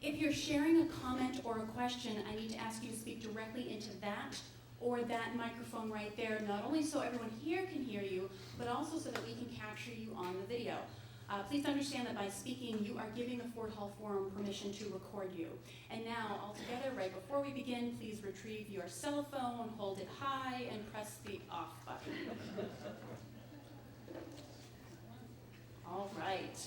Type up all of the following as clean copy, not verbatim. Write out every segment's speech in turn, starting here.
If you're sharing a comment or a question, I need to ask you to speak directly into that or that microphone right there, not only so everyone here can hear you, but also so that we can capture you on the video. Please understand that by speaking, you are giving the Ford Hall Forum permission to record you. And now, all together, right before we begin, please retrieve your cell phone, hold it high, and press the off button. All right.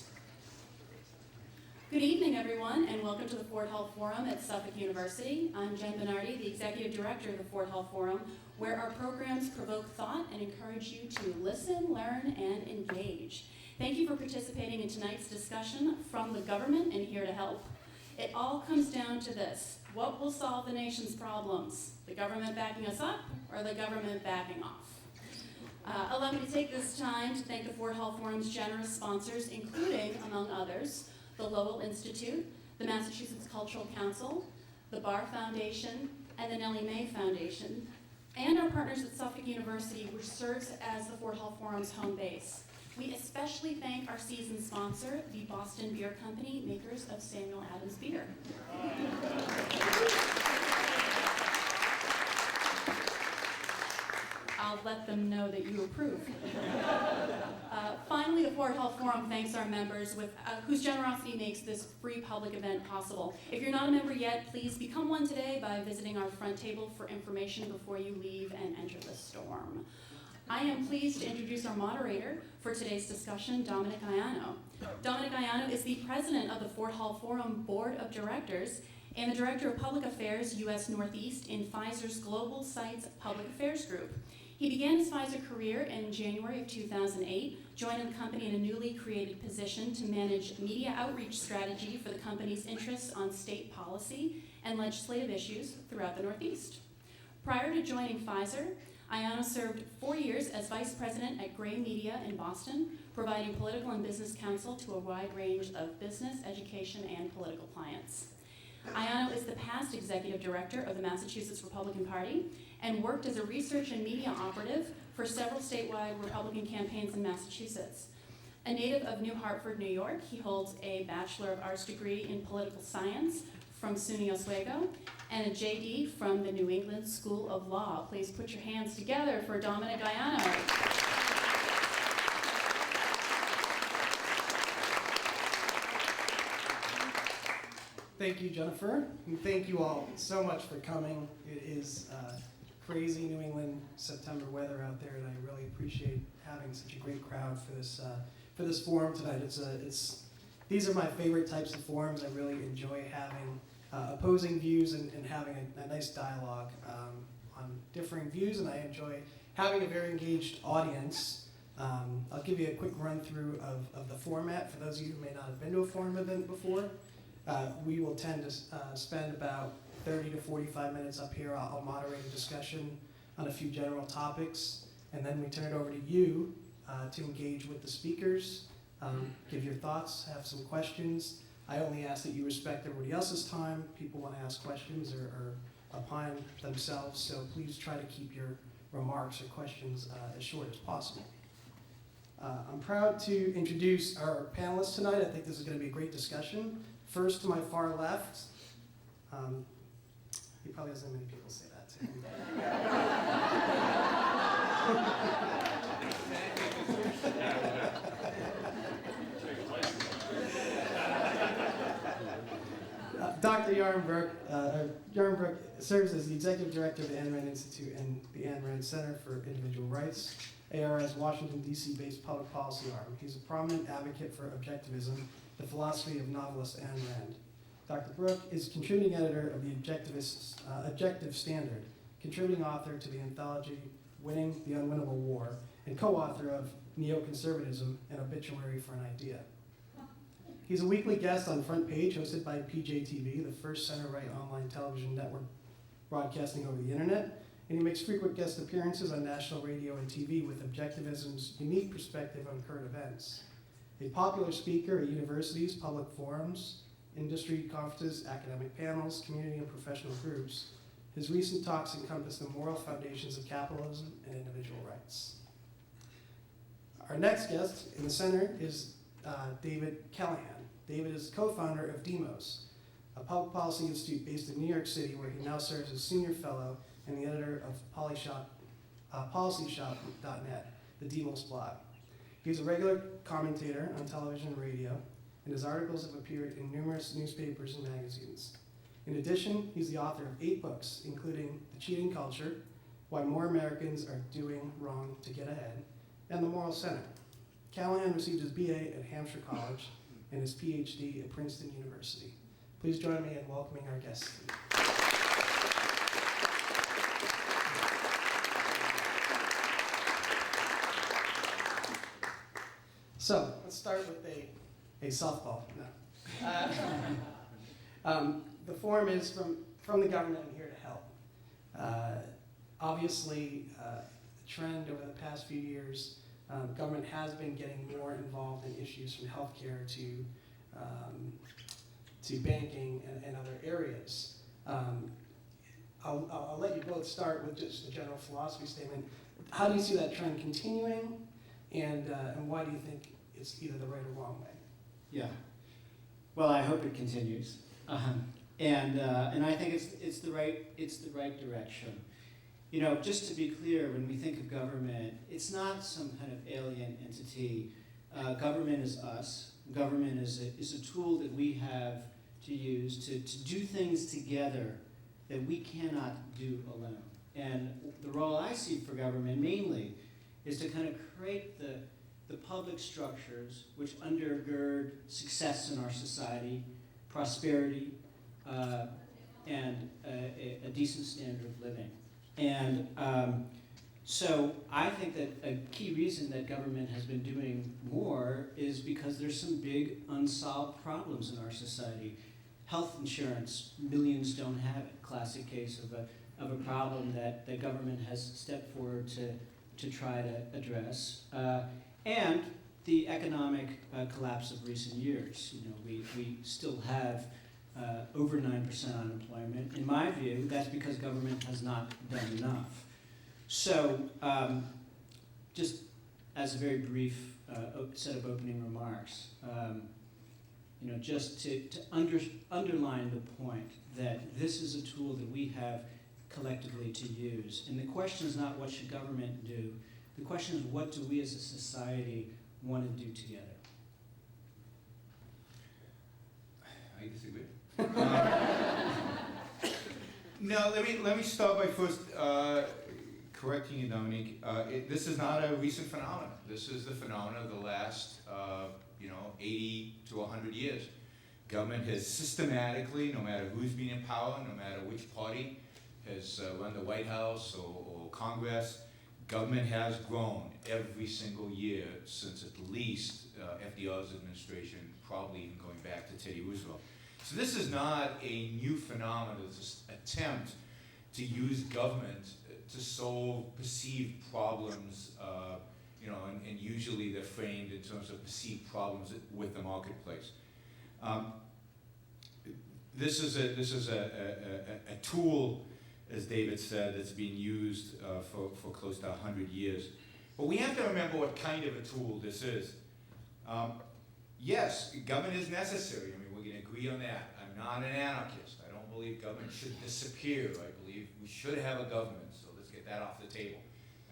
Good evening, everyone, and welcome to the Ford Hall Forum at Suffolk University. I'm Jen Bernardi, the Executive Director of the Ford Hall Forum, where our programs provoke thought and encourage you to listen, learn, and engage. Thank you for participating in tonight's discussion from the government and here to help. It all comes down to this: what will solve the nation's problems? The government backing us up or the government backing off? Allow me to take this time to thank the Ford Hall Forum's generous sponsors, including, among others, the Lowell Institute, the Massachusetts Cultural Council, the Barr Foundation, and the Nellie Mae Foundation, and our partners at Suffolk University, which serves as the Ford Hall Forum's home base. We especially thank our season sponsor, the Boston Beer Company, makers of Samuel Adams beer. I'll let them know that you approve. Finally, the Ford Hall Forum thanks our members whose generosity makes this free public event possible. If you're not a member yet, please become one today by visiting our front table for information before you leave and enter the storm. I am pleased to introduce our moderator for today's discussion, Dominick Ianno. Dominick Ianno is the president of the Ford Hall Forum Board of Directors and the Director of Public Affairs, U.S. Northeast in Pfizer's Global Sites Public Affairs Group. He began his Pfizer career in January of 2008, joining the company in a newly created position to manage media outreach strategy for the company's interests on state policy and legislative issues throughout the Northeast. Prior to joining Pfizer, Ianno served 4 years as vice president at Gray Media in Boston, providing political and business counsel to a wide range of business, education, and political clients. Ianno is the past executive director of the Massachusetts Republican Party and worked as a research and media operative for several statewide Republican campaigns in Massachusetts. A native of New Hartford, New York, he holds a Bachelor of Arts degree in political science from SUNY Oswego and a JD from the New England School of Law. Please put your hands together for Dominick Ianno. Thank you, Jennifer, and thank you all so much for coming. It is crazy New England September weather out there, and I really appreciate having such a great crowd for this forum tonight. These are my favorite types of forums. I really enjoy having opposing views and having a nice dialogue on differing views, and I enjoy having a very engaged audience. I'll give you a quick run through of the format for those of you who may not have been to a forum event before. We will tend to spend about 30 to 45 minutes up here. I'll moderate a discussion on a few general topics, and then we turn it over to you to engage with the speakers, give your thoughts, have some questions. I only ask that you respect everybody else's time. People want to ask questions or opine themselves, so please try to keep your remarks or questions as short as possible. I'm proud to introduce our panelists tonight. I think this is going to be a great discussion. First, to my far left, he probably doesn't have many people say that to him. Dr. Yaron Brook. Yaron Brook serves as the Executive Director of the Ayn Rand Institute and the Ayn Rand Center for Individual Rights, AR's Washington, D.C.-based public policy arm. He's a prominent advocate for objectivism, the philosophy of novelist Ayn Rand. Dr. Brook is contributing editor of the Objective Standard, contributing author to the anthology Winning the Unwinnable War, and co-author of Neoconservatism, an Obituary for an Idea. He's a weekly guest on Front Page, hosted by PJTV, the first center-right online television network broadcasting over the internet, and he makes frequent guest appearances on national radio and TV with Objectivism's unique perspective on current events. A popular speaker at universities, public forums, industry conferences, academic panels, community and professional groups, his recent talks encompass the moral foundations of capitalism and individual rights. Our next guest in the center is David Callahan. David is co-founder of Demos, a public policy institute based in New York City, where he now serves as senior fellow and the editor of PolicyShop.net, the Demos blog. He's a regular commentator on television and radio, and his articles have appeared in numerous newspapers and magazines. In addition, he's the author of 8 books, including The Cheating Culture, Why More Americans Are Doing Wrong to Get Ahead, and The Moral Center. Callahan received his BA at Hampshire College and his PhD at Princeton University. Please join me in welcoming our guest. So let's start with a softball. No. The forum is from the government and here to help. Obviously, the trend over the past few years, government has been getting more involved in issues from healthcare to banking and other areas. I'll let you both start with just a general philosophy statement. How do you see that trend continuing, and why do you think it's either the right or wrong way? Yeah. Well, I hope it continues, and I think it's the right direction. You know, just to be clear, when we think of government, it's not some kind of alien entity. Government is us. Government is a tool that we have to use to do things together that we cannot do alone. And the role I see for government mainly is to kind of create the public structures which undergird success in our society, prosperity, and a decent standard of living. And so I think that a key reason that government has been doing more is because there's some big unsolved problems in our society. Health insurance, millions don't have it. Classic case of a problem that the government has stepped forward to try to address. And the economic collapse of recent years. You know, we still have over 9% unemployment. In my view, that's because government has not done enough. So, just as a very brief set of opening remarks, you know, just to underline the point that this is a tool that we have collectively to use. And the question is not what should government do. The question is what do we as a society want to do together? I disagree. No, let me start by first correcting you, Dominic. This is not a recent phenomenon. This is the phenomenon of the last 80 to 100 years. Government has systematically, no matter who's been in power, no matter which party has run the White House or Congress, government has grown every single year since at least FDR's administration, probably even going back to Teddy Roosevelt. So this is not a new phenomenon. It's an attempt to use government to solve perceived problems, and usually they're framed in terms of perceived problems with the marketplace. This is a tool, as David said, that's been used for close to 100 years. But we have to remember what kind of a tool this is. Yes, government is necessary. I mean, we're going to agree on that. I'm not an anarchist. I don't believe government should disappear. I believe we should have a government, so let's get that off the table.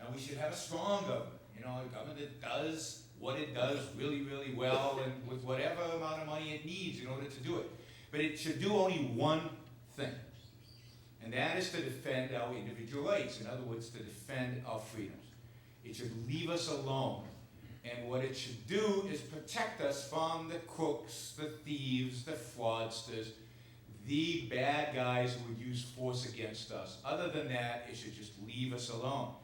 And we should have a strong government. You know, a government that does what it does really, really well and with whatever amount of money it needs in order to do it. But it should do only one thing, and that is to defend our individual rights. In other words, to defend our freedoms. It should leave us alone. And what it should do is protect us from the crooks, the thieves, the fraudsters, the bad guys who would use force against us. Other than that, it should just leave us alone.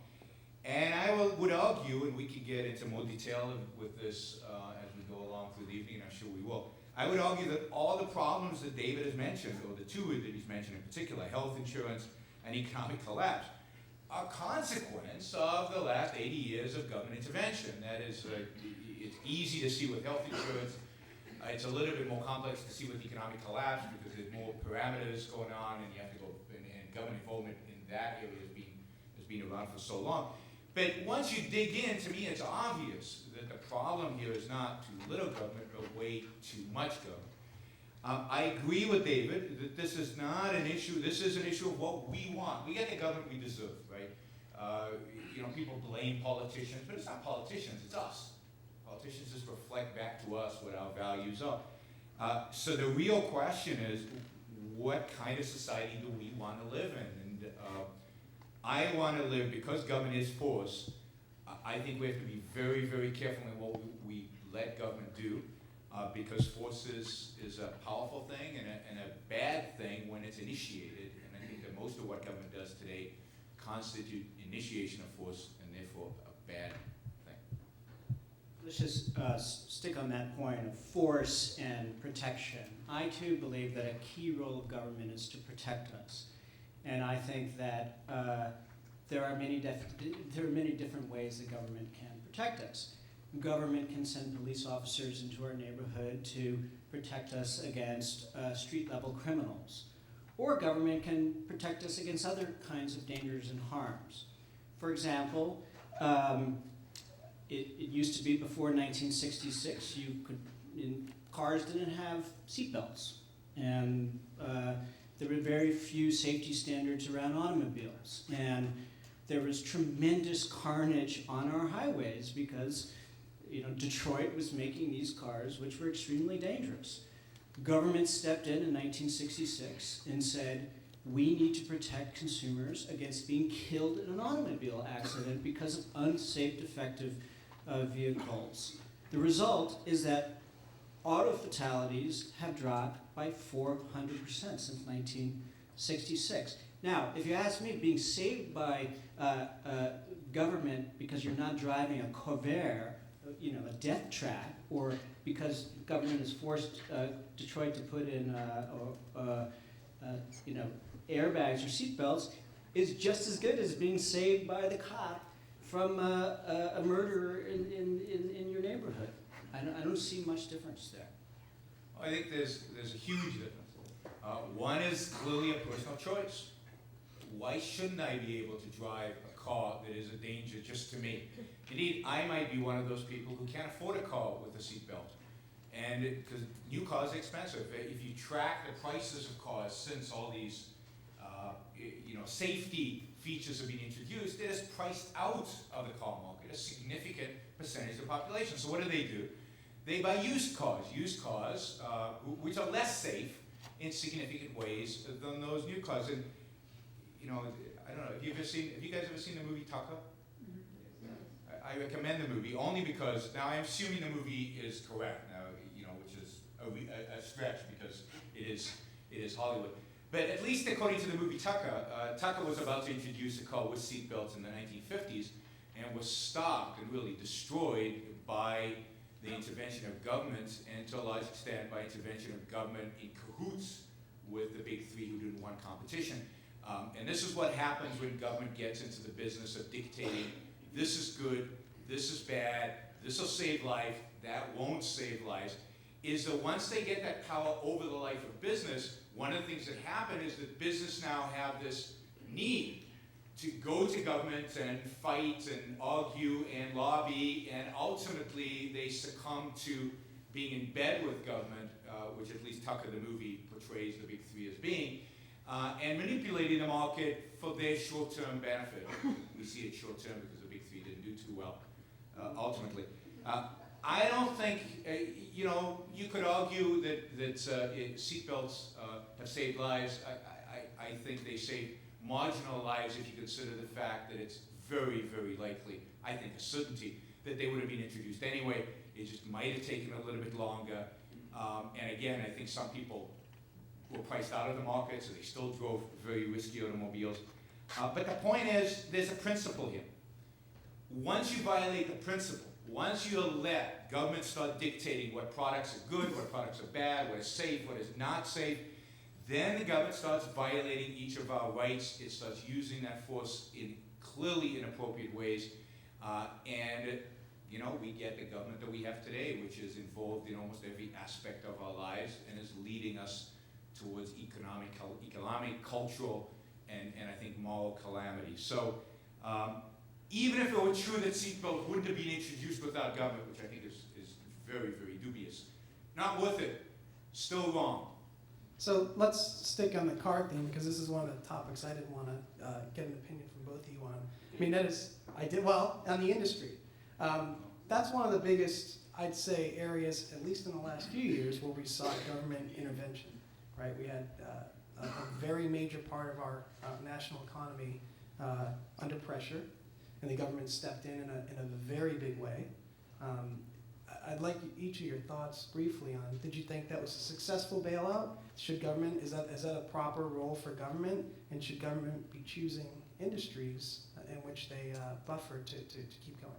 And I would argue, and we can get into more detail with this as we go along through the evening, and I'm sure we will. I would argue that all the problems that David has mentioned, or the two that he's mentioned in particular, health insurance and economic collapse, are consequence of the last 80 years of government intervention. That is, it's easy to see with health insurance. It's a little bit more complex to see with economic collapse because there's more parameters going on, and you have to go. And government involvement in that area has been around for so long. But once you dig in, to me, it's obvious that the problem here is not too little government or way too much government. I agree with David that this is not an issue, this is an issue of what we want. We get the government we deserve, right? People blame politicians, but it's not politicians, it's us. Politicians just reflect back to us what our values are. So the real question is, what kind of society do we want to live in? And I want to live, because government is force, I think we have to be very, very careful in what we let government do, because force is a powerful thing and a bad thing when it's initiated. And I think that most of what government does today constitute initiation of force, and therefore a bad thing. Let's just stick on that point of force and protection. I too believe that a key role of government is to protect us. And I think that there are many different ways that government can protect us. Government can send police officers into our neighborhood to protect us against street-level criminals. Or government can protect us against other kinds of dangers and harms. For example, it used to be before 1966, cars didn't have seatbelts. And there were very few safety standards around automobiles. And there was tremendous carnage on our highways because Detroit was making these cars which were extremely dangerous. Government stepped in 1966 and said, we need to protect consumers against being killed in an automobile accident because of unsafe, defective vehicles. The result is that auto fatalities have dropped by 400% since 1966. Now, if you ask me, being saved by government because you're not driving a Corvair, a death trap, or because government has forced Detroit to put in, airbags or seatbelts, is just as good as being saved by the cop from a murderer in your neighborhood. I don't see much difference there. I think there's a huge difference. One is clearly a personal choice. Why shouldn't I be able to drive a car that is a danger just to me? Indeed, I might be one of those people who can't afford a car with a seatbelt. And because new cars are expensive. If you track the prices of cars since all these safety features have been introduced, it has priced out of the car market a significant percentage of the population. So what do? They buy used cars, which are less safe in significant ways than those new cars. And I don't know, have you guys ever seen the movie Tucker? I recommend the movie only because, now I'm assuming the movie is correct now, which is a stretch because it is Hollywood. But at least according to the movie Tucker, Tucker was about to introduce a car with seatbelts in the 1950s and was stopped and really destroyed by the intervention of government, and to a large extent by intervention of government in cahoots with the big three who didn't want competition. And this is what happens when government gets into the business of dictating, this is good, this is bad, this will save life, that won't save lives, is that once they get that power over the life of business, one of the things that happen is that business now have this need to go to government and fight and argue and lobby, and ultimately they succumb to being in bed with government, which at least Tucker the movie portrays the big three as being, and manipulating the market for their short-term benefit. We see it short-term because the big three didn't do too well, ultimately. I don't think, you could argue that seatbelts have saved lives. I think they saved marginal lives if you consider the fact that it's very, very likely, I think a certainty, that they would have been introduced anyway. It just might have taken a little bit longer. And again, I think some people were priced out of the market, so they still drove very risky automobiles. But the point is, there's a principle here. Once you violate the principle, once you let government start dictating what products are good, what products are bad, what is safe, what is not safe, then the government starts violating each of our rights. It starts using that force in clearly inappropriate ways. And we get the government that we have today, which is involved in almost every aspect of our lives and is leading us towards economic, cultural, and I think moral calamity. So even if it were true that seatbelt wouldn't have been introduced without government, which I think is very, very dubious, not worth it, still wrong. So let's stick on the car theme, because this is one of the topics I didn't want to get an opinion from both of you on. I mean, on the industry. That's one of the biggest, I'd say, areas, at least in the last few years, where we saw government intervention, right? We had a very major part of our national economy under pressure, and the government stepped in a very big way. I'd like each of your thoughts briefly on, did you think that was a successful bailout? Is that a proper role for government? And should government be choosing industries in which they buffer to keep going?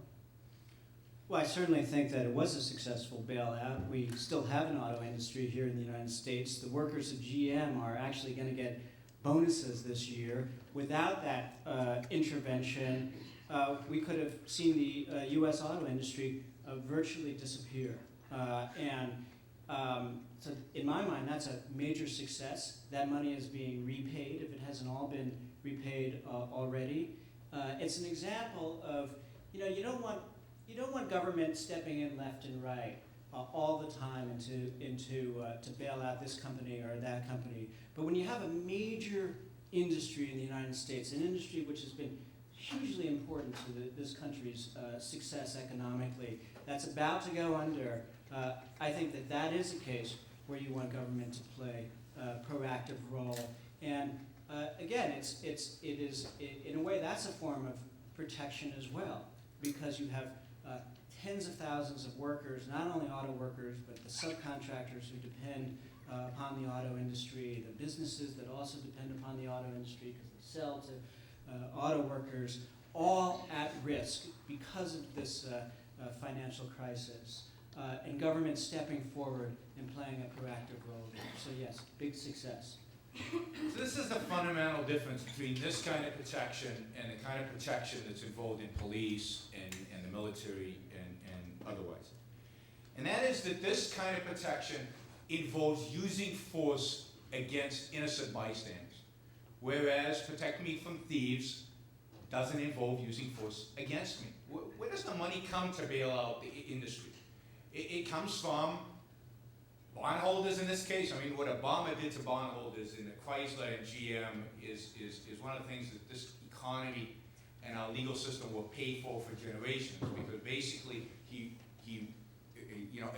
Well, I certainly think that it was a successful bailout. We still have an auto industry here in the United States. The workers of GM are actually going to get bonuses this year. Without that intervention, we could have seen the U.S. auto industry virtually disappear. So in my mind, that's a major success. That money is being repaid, if it hasn't all been repaid already. It's an example of, you don't want government stepping in left and right all the time to bail out this company or that company. But when you have a major industry in the United States, an industry which has been hugely important to this country's success economically, that's about to go under, I think that is a case where you want government to play a proactive role. And again, it is in a way that's a form of protection as well, because you have tens of thousands of workers, not only auto workers, but the subcontractors who depend upon the auto industry, the businesses that also depend upon the auto industry because they sell to auto workers, all at risk because of this financial crisis. And government stepping forward and playing a proactive role there. So yes, big success. So this is the fundamental difference between this kind of protection and the kind of protection that's involved in police and the military and otherwise. And that is that this kind of protection involves using force against innocent bystanders, whereas protect me from thieves doesn't involve using force against me. Where does the money come to bail out the industry? It comes from bondholders in this case. I mean, what Obama did to bondholders in the Chrysler and GM is one of the things that this economy and our legal system will pay for generations, because basically he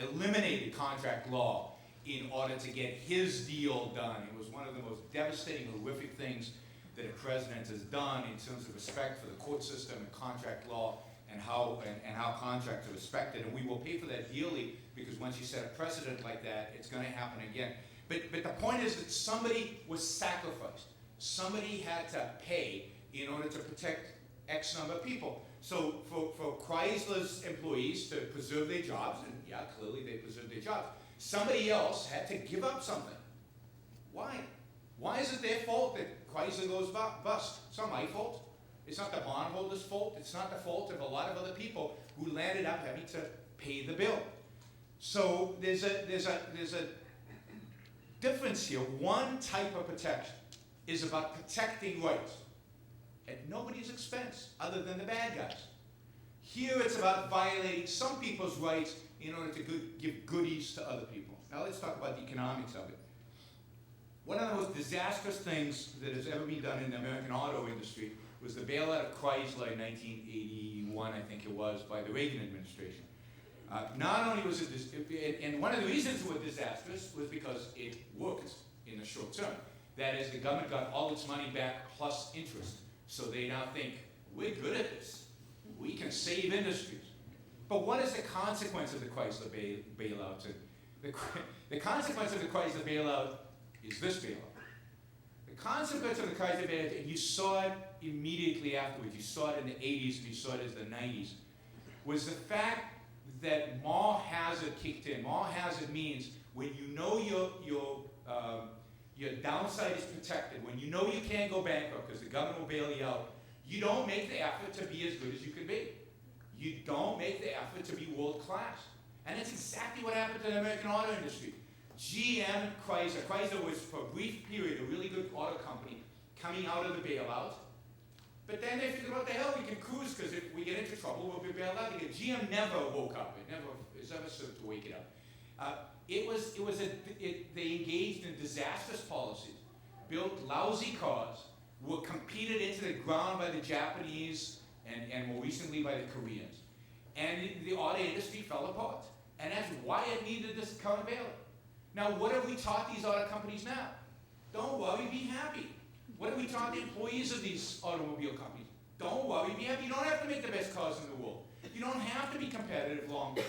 eliminated contract law in order to get his deal done. It was one of the most devastating, horrific things that a president has done in terms of respect for the court system and contract law and how contracts are respected. And we will pay for that dearly, because once you set a precedent like that, it's going to happen again. But the point is that somebody was sacrificed. Somebody had to pay in order to protect X number of people. So for Chrysler's employees to preserve their jobs, and yeah, clearly they preserved their jobs, somebody else had to give up something. Why? Why is it their fault that Chrysler goes bust? It's not my fault. It's not the bondholder's fault. It's not the fault of a lot of other people who landed up having to pay the bill. So there's a difference here. One type of protection is about protecting rights at nobody's expense other than the bad guys. Here it's about violating some people's rights in order to give goodies to other people. Now let's talk about the economics of it. One of the most disastrous things that has ever been done in the American auto industry was the bailout of Chrysler in 1981, I think it was, by the Reagan administration. Not only was it, and one of the reasons it was disastrous was because it worked in the short term. That is, the government got all its money back plus interest. So they now think, we're good at this. We can save industries. But what is the consequence of the Chrysler bailout? The consequence of the Chrysler bailout is this bailout. The consequence of the Chrysler bailout, and you saw it immediately afterwards, you saw it in the 80s, and you saw it as the 90s, was the fact that moral hazard kicked in. Moral hazard means when you know your downside is protected, when you know you can't go bankrupt because the government will bail you out, you don't make the effort to be as good as you can be. You don't make the effort to be world class. And that's exactly what happened to the American auto industry. GM, Chrysler was for a brief period a really good auto company coming out of the bailout. But then they figured, what the hell, we can cruise because if we get into trouble, we'll be bailed out again. GM never woke up. It never is ever served to wake it up. they engaged in disastrous policies, built lousy cars, were competed into the ground by the Japanese and more recently by the Koreans. And the auto industry fell apart. And that's why it needed this countervailing. Now, what have we taught these auto companies now? Don't worry, be happy. What have we taught the employees of these automobile companies? Don't worry, be happy. You don't have to make the best cars in the world. You don't have to be competitive long term.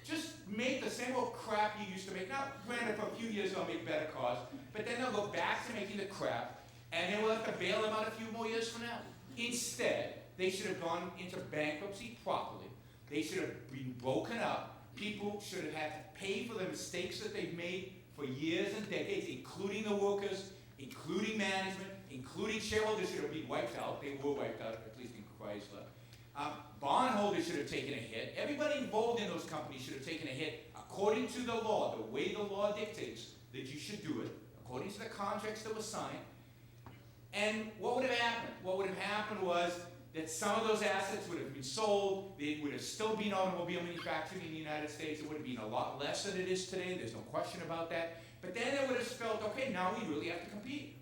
Just make the same old crap you used to make. Now, granted, for a few years they'll make better cars, but then they'll go back to making the crap, and then we'll have to bail them out a few more years from now. Instead, they should have gone into bankruptcy properly. They should have been broken up. People should have had to pay for the mistakes that they've made for years and decades, including the workers, including management, including shareholders should have been wiped out. They were wiped out, at least in Chrysler. Bondholders should have taken a hit. Everybody involved in those companies should have taken a hit according to the law, the way the law dictates that you should do it, according to the contracts that were signed. And what would have happened? What would have happened was that some of those assets would have been sold. They would have still been automobile manufacturing in the United States. It would have been a lot less than it is today. There's no question about that. But then it would have felt, okay, now we really have to compete.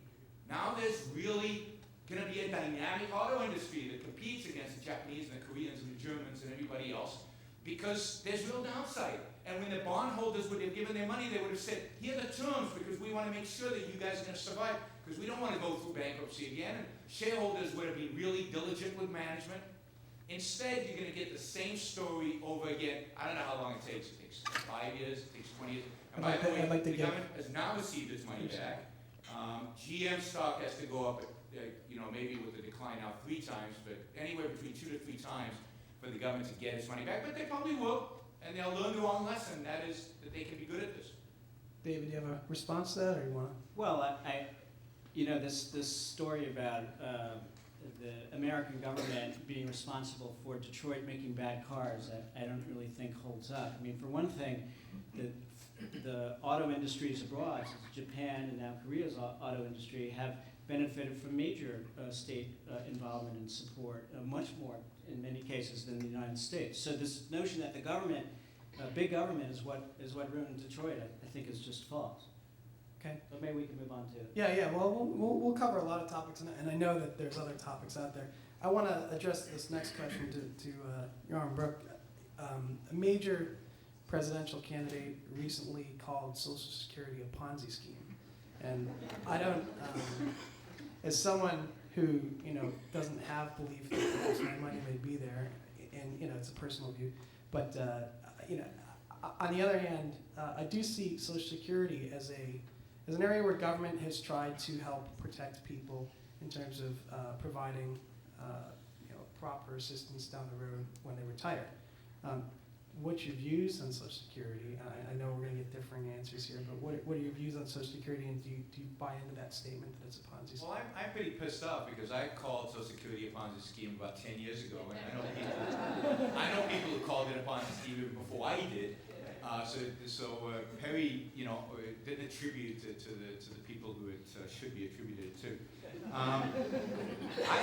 Now there's really going to be a dynamic auto industry that competes against the Japanese and the Koreans and the Germans and everybody else because there's real downside. And when the bondholders would have given their money, they would have said, here are the terms because we want to make sure that you guys are going to survive because we don't want to go through bankruptcy again. And shareholders would have been really diligent with management. Instead, you're going to get the same story over again. I don't know how long it takes. It takes 5 years, it takes 20 years. And by the way, the government has now received its money back. GM stock has to go up, maybe with the decline now 3 times, but anywhere between 2 to 3 times for the government to get its money back. But they probably will, and they'll learn the wrong lesson. That is that they can be good at this. David, do you have a response to that, or you want to? Well, this story about the American government being responsible for Detroit making bad cars, I don't really think holds up. I mean, for one thing, the auto industries abroad, Japan and now Korea's auto industry, have benefited from major state involvement and support, much more in many cases than the United States. So this notion that the government, big government, is what ruined Detroit, I think is just false. Okay. But maybe we can move on to. Yeah. Well, we'll cover a lot of topics, and I know that there's other topics out there. I want to address this next question to Yaron Brook. A major presidential candidate recently called Social Security a Ponzi scheme, and I don't, as someone who doesn't have belief that my money may be there, and it's a personal view, but on the other hand, I do see Social Security as an area where government has tried to help protect people in terms of providing proper assistance down the road when they retire. What's your views on Social Security? I know we're going to get differing answers here, but what are your views on Social Security, and do you buy into that statement that it's a Ponzi scheme? Well, I'm pretty pissed off because I called Social Security a Ponzi scheme about 10 years ago, and I know people who called it a Ponzi scheme even before I did. So Perry, didn't attribute it to the people who it should be attributed to. I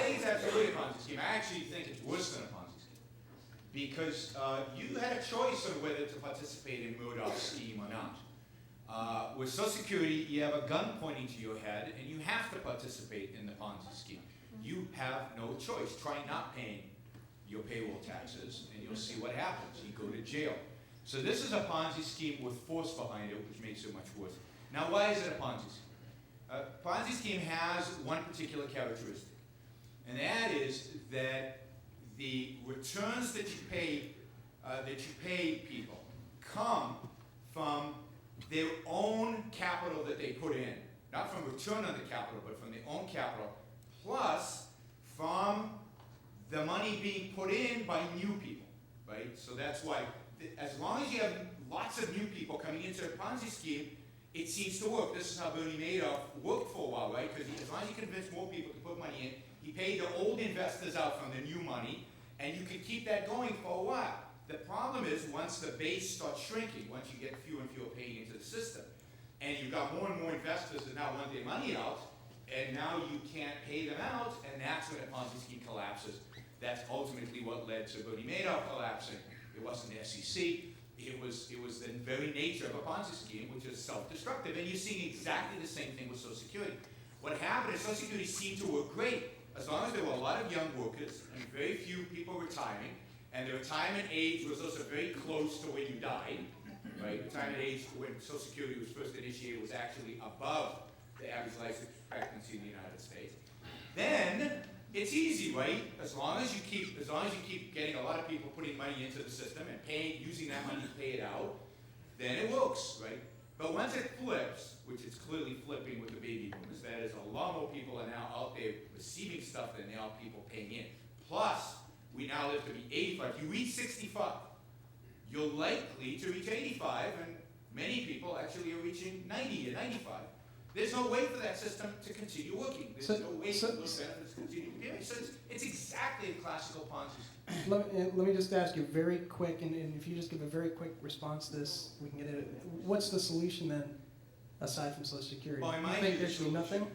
think it's absolutely a Ponzi scheme. I actually think it's worse than a Ponzi scheme because you had a choice on whether to participate in Murdoch's scheme or not. With Social Security, you have a gun pointing to your head, and you have to participate in the Ponzi scheme. You have no choice. Try not paying your payroll taxes, and you'll see what happens. You go to jail. So this is a Ponzi scheme with force behind it, which makes it much worse. Now, why is it a Ponzi scheme? Ponzi scheme has one particular characteristic, and that is that the returns that you pay people come from their own capital that they put in, not from return on the capital, but from their own capital, plus from the money being put in by new people, right? So that's why, as long as you have lots of new people coming into a Ponzi scheme, it seems to work. This is how Bernie Madoff worked for a while, right? Because as long as you convince more people to put money in, he paid the old investors out from the new money, and you can keep that going for a while. The problem is once the base starts shrinking, once you get fewer and fewer paying into the system, and you've got more and more investors that now want their money out, and now you can't pay them out, and that's when a Ponzi scheme collapses. That's ultimately what led to Bernie Madoff collapsing. It wasn't the SEC. it was the very nature of a Ponzi scheme, which is self-destructive. And you're seeing exactly the same thing with Social Security. What happened is Social Security seemed to work great as long as there were a lot of young workers and very few people retiring, and the retirement age was also very close to when you died. Right? Retirement age when Social Security was first initiated was actually above the average life expectancy in the United States. Then it's easy, right? As long as you keep getting a lot of people putting money into the system and using that money to pay it out, then it works, right? But once it flips, which it's clearly flipping with the baby boomers, that is, a lot more people are now out there receiving stuff than there are people paying in. Plus, we now live to be 85. If you reach 65, you're likely to reach 85, and many people actually are reaching 90 or 95. There's no way for that system to continue working. There's no way for those benefits to continue to be paid. So it's exactly a classical Ponzi scheme. Let me just ask you very quick, and if you just give a very quick response to this, we can get it. What's the solution then, aside from Social Security? Well, in my you think view, there should be nothing?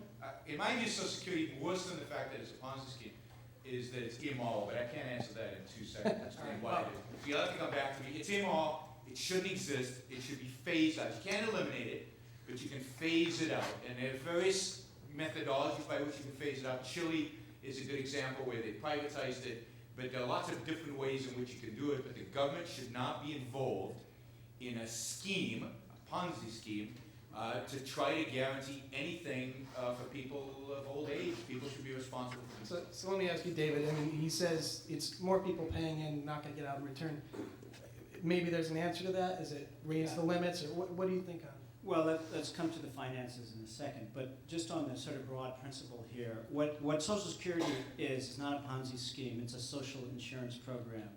In my view, Social Security, worse than the fact that it's a Ponzi scheme, is that it's immoral, but I can't answer that in 2 seconds. Explain why it is. You'll have to come back to me. It's immoral. It shouldn't exist. It should be phased out. You can't eliminate it, but you can phase it out. And there are various methodologies by which you can phase it out. Chile is a good example where they privatized it, but there are lots of different ways in which you can do it, but the government should not be involved in a scheme, a Ponzi scheme, to try to guarantee anything for people of old age. People should be responsible for themselves. So let me ask you, David. I mean, he says it's more people paying in, not going to get out in return. Maybe there's an answer to that. Is it raise the limits, or what do you think on? Well, let's come to the finances in a second, but just on the sort of broad principle here, what Social Security is not a Ponzi scheme, it's a social insurance program,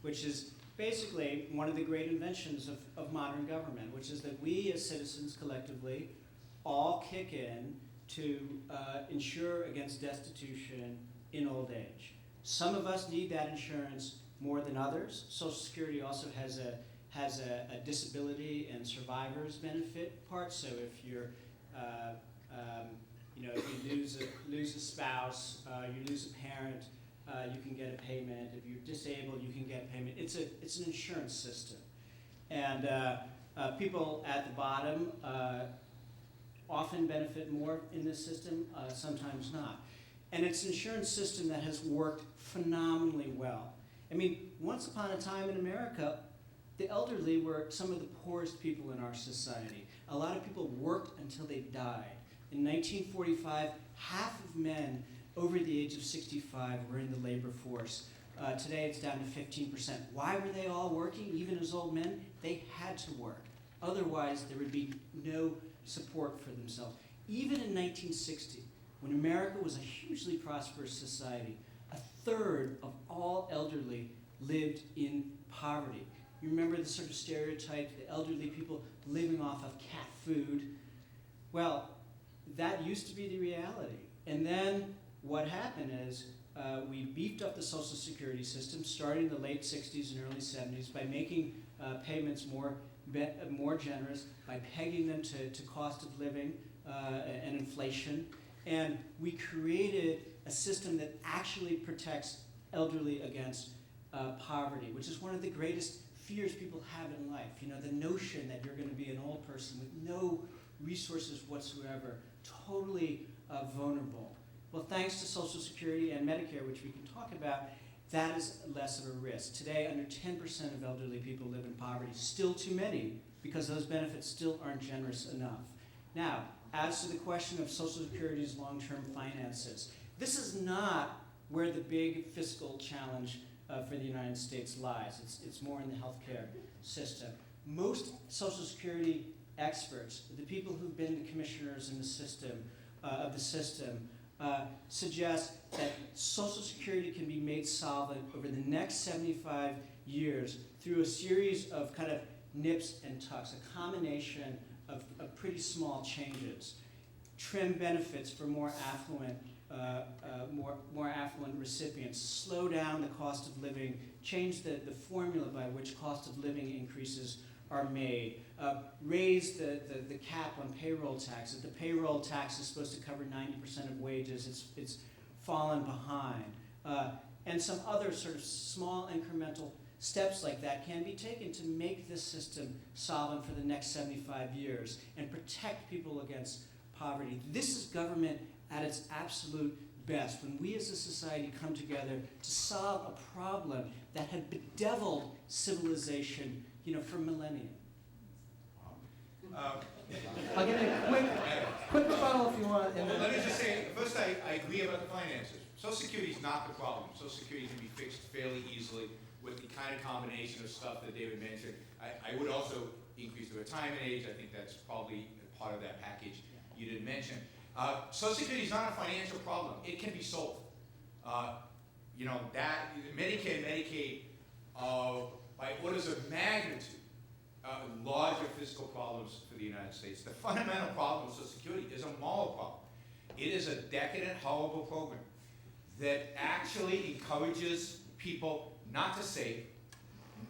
which is basically one of the great inventions of modern government, which is that we as citizens collectively all kick in to insure against destitution in old age. Some of us need that insurance more than others. Social Security also has a disability and survivors benefit part. So if you're, if you lose a spouse, you lose a parent, you can get a payment. If you're disabled, you can get a payment. It's an insurance system, and people at the bottom often benefit more in this system, sometimes not. And it's an insurance system that has worked phenomenally well. I mean, once upon a time in America, the elderly were some of the poorest people in our society. A lot of people worked until they died. In 1945, half of men over the age of 65 were in the labor force. Today it's down to 15%. Why were they all working, even as old men? They had to work. Otherwise, there would be no support for themselves. Even in 1960, when America was a hugely prosperous society, a third of all elderly lived in poverty. You remember the sort of stereotype, the elderly people living off of cat food? Well, that used to be the reality. And then what happened is we beefed up the Social Security system, starting in the late 60s and early 70s, by making payments more generous, by pegging them to cost of living and inflation. And we created a system that actually protects elderly against poverty, which is one of the greatest fears people have in life. You know, the notion that you're going to be an old person with no resources whatsoever, totally vulnerable. Well, thanks to Social Security and Medicare, which we can talk about, that is less of a risk. Today, under 10% of elderly people live in poverty. Still too many, because those benefits still aren't generous enough. Now, as to the question of Social Security's long-term finances, this is not where the big fiscal challenge for the United States lies. It's more in the healthcare system. Most Social Security experts, the people who've been the commissioners in the system, suggest that Social Security can be made solvent over the next 75 years through a series of kind of nips and tucks, a combination of pretty small changes. Trim benefits for more affluent recipients, slow down the cost of living, change the formula by which cost of living increases are made, raise the cap on payroll taxes. The payroll tax is supposed to cover 90% of wages. It's fallen behind. And some other sort of small incremental steps like that can be taken to make this system solvent for the next 75 years and protect people against poverty. This is government at its absolute best, when we as a society come together to solve a problem that had bedeviled civilization, for millennia. I'll give you a quick rebuttal if you want. And Well, then, let me just say, first I agree about the finances. Social Security is not the problem. Social Security can be fixed fairly easily with the kind of combination of stuff that David mentioned. I would also increase the retirement age. I think that's probably part of that package you didn't mention. Social Security is not a financial problem. It can be solved. That Medicare and Medicaid, by orders of magnitude, larger fiscal problems for the United States. The fundamental problem with Social Security is a moral problem. It is a decadent, horrible program that actually encourages people not to save,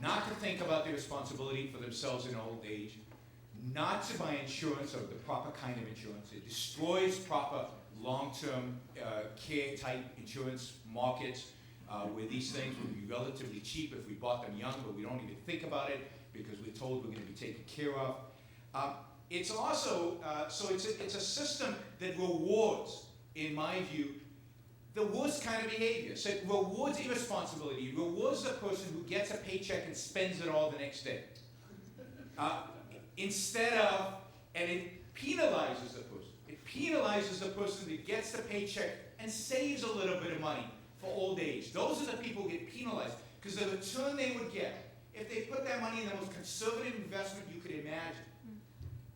not to think about their responsibility for themselves in old age, not to buy insurance or the proper kind of insurance. It destroys proper long-term care type insurance markets where these things would be relatively cheap if we bought them young, but we don't even think about it because we're told we're going to be taken care of. It's also, it's a system that rewards, in my view, the worst kind of behavior. So it rewards irresponsibility. It rewards the person who gets a paycheck and spends it all the next day. Instead of, and it penalizes the person. It penalizes the person that gets the paycheck and saves a little bit of money for old age. Those are the people who get penalized because the return they would get if they put that money in the most conservative investment you could imagine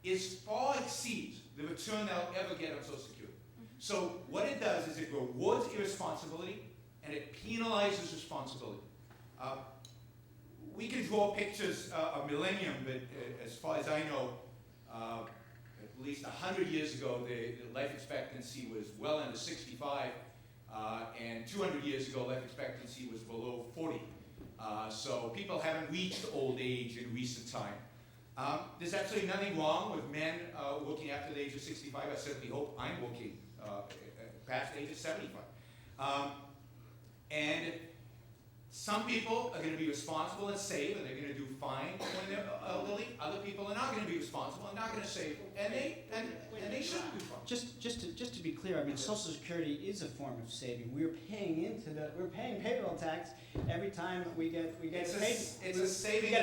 is far exceeds the return they'll ever get on Social Security. So what it does is it rewards irresponsibility and it penalizes responsibility. We can draw pictures of millennium, but as far as I know, at least 100 years ago, the life expectancy was well under 65, and 200 years ago, life expectancy was below 40. So people haven't reached old age in recent time. There's absolutely nothing wrong with men working after the age of 65. I certainly hope I'm working past the age of 75. And some people are going to be responsible and save, and they're going to do fine when they're elderly. Other people are not going to be responsible and not going to save, and they shouldn't do fine. Just to be clear, I mean, Social Security is a form of saving. We're paying payroll tax every time we get paid. It's a saving.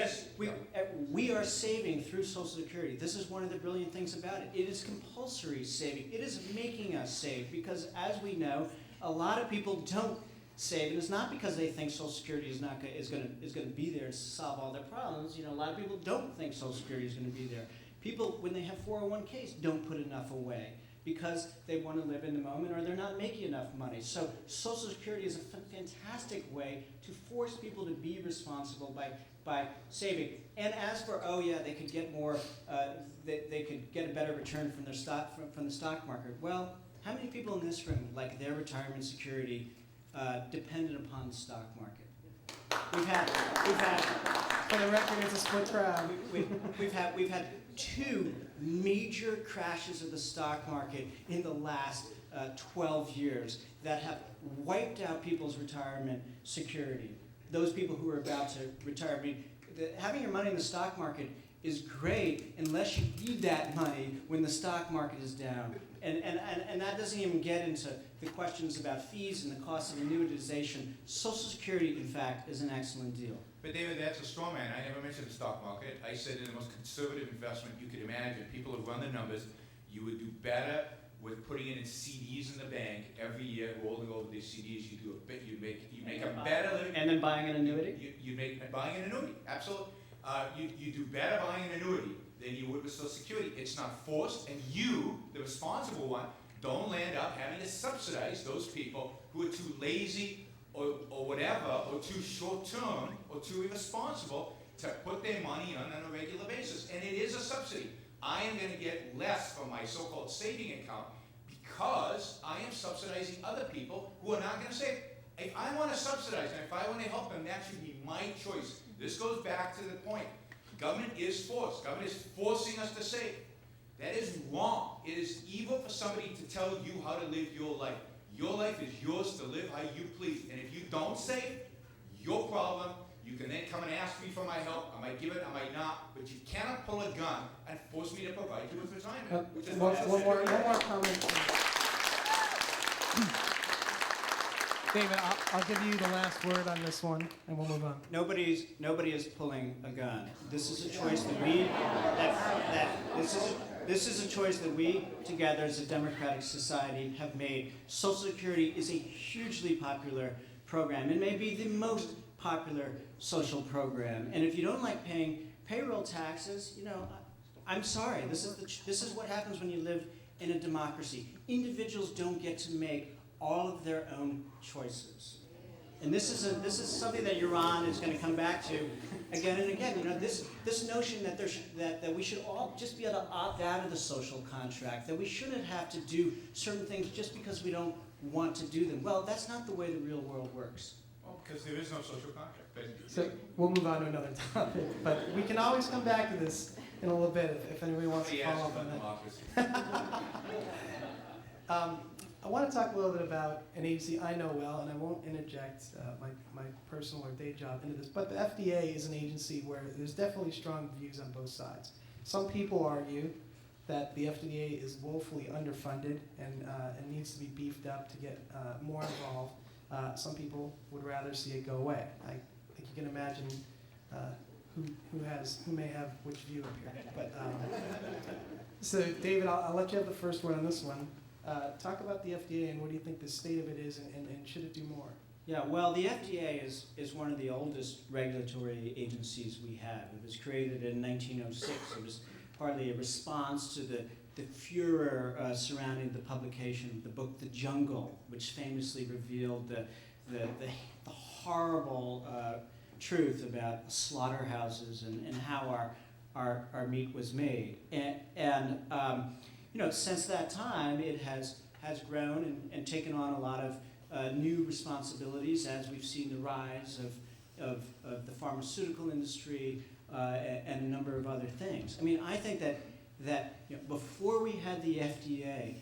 We are saving through Social Security. This is one of the brilliant things about it. It is compulsory saving. It is making us save because, as we know, a lot of people don't save, and it's not because they think Social Security is going to be there to solve all their problems. A lot of people don't think Social Security is going to be there. People, when they have 401ks, don't put enough away because they want to live in the moment or they're not making enough money. So Social Security is a fantastic way to force people to be responsible by saving. And as for, they could get more, they could get a better return from their stock from the stock market. Well, how many people in this room like their retirement security dependent upon the stock market? We've had, for the record, it's a split crowd. we've had 2 major crashes of the stock market in the last 12 years that have wiped out people's retirement security. Those people who are about to retire. I mean, having your money in the stock market is great unless you need that money when the stock market is down. And that doesn't even get into the questions about fees and the cost of annuitization. Social Security, in fact, is an excellent deal. But David, that's a straw man. I never mentioned the stock market. I said in the most conservative investment you could imagine, people have run the numbers, you would do better with putting it in CDs in the bank every year, rolling over these CDs. You make a better living. And then buying an annuity? You make buying an annuity, absolutely. You do better buying an annuity than you would with Social Security. It's not forced, and you, the responsible one, don't land up having to subsidize those people who are too lazy or whatever, or too short-term, or too irresponsible to put their money on a regular basis. And it is a subsidy. I am going to get less from my so-called saving account because I am subsidizing other people who are not going to save. If I want to subsidize them, if I want to help them, that should be my choice. This goes back to the point. Government is forced. Government is forcing us to save. That is wrong. It is evil for somebody to tell you how to live your life. Your life is yours to live how you please. And if you don't save, your problem, you You can then come and ask me for my help. I might give it, I might not, but you cannot pull a gun and force me to provide you with resignment. Which is One what more comment. David, I'll give you the last word on this one, and we'll move on. Nobody is pulling a gun. This is a choice that this is a choice that we together as a democratic society have made. Social Security is a hugely popular program. It may be the most popular social program. And if you don't like paying payroll taxes, I'm sorry. This is what happens when you live in a democracy. Individuals don't get to make all of their own choices. And this is something that Yaron is going to come back to again and again. This notion that we should all just be able to opt out of the social contract, that we shouldn't have to do certain things just because we don't want to do them. Well, that's not the way the real world works. Well, because there is no social contract. So we'll move on to another topic, but we can always come back to this in a little bit if anybody wants to follow up on that. I want to talk a little bit about an agency I know well, and I won't interject my personal or day job into this, but the FDA is an agency where there's definitely strong views on both sides. Some people argue that the FDA is woefully underfunded and needs to be beefed up to get more involved. Some people would rather see it go away. I think you can imagine who may have which view up here. But so, David, I'll let you have the first word on this one. Talk about the FDA and what do you think the state of it is, and should it do more? Yeah, well, the FDA is one of the oldest regulatory agencies we have. It was created in 1906. It was partly a response to the furor surrounding the publication of the book The Jungle, which famously revealed the horrible truth about slaughterhouses and how our meat was made. And since that time, it has grown and taken on a lot of new responsibilities as we've seen the rise of the pharmaceutical industry and a number of other things. I mean, I think that before we had the FDA,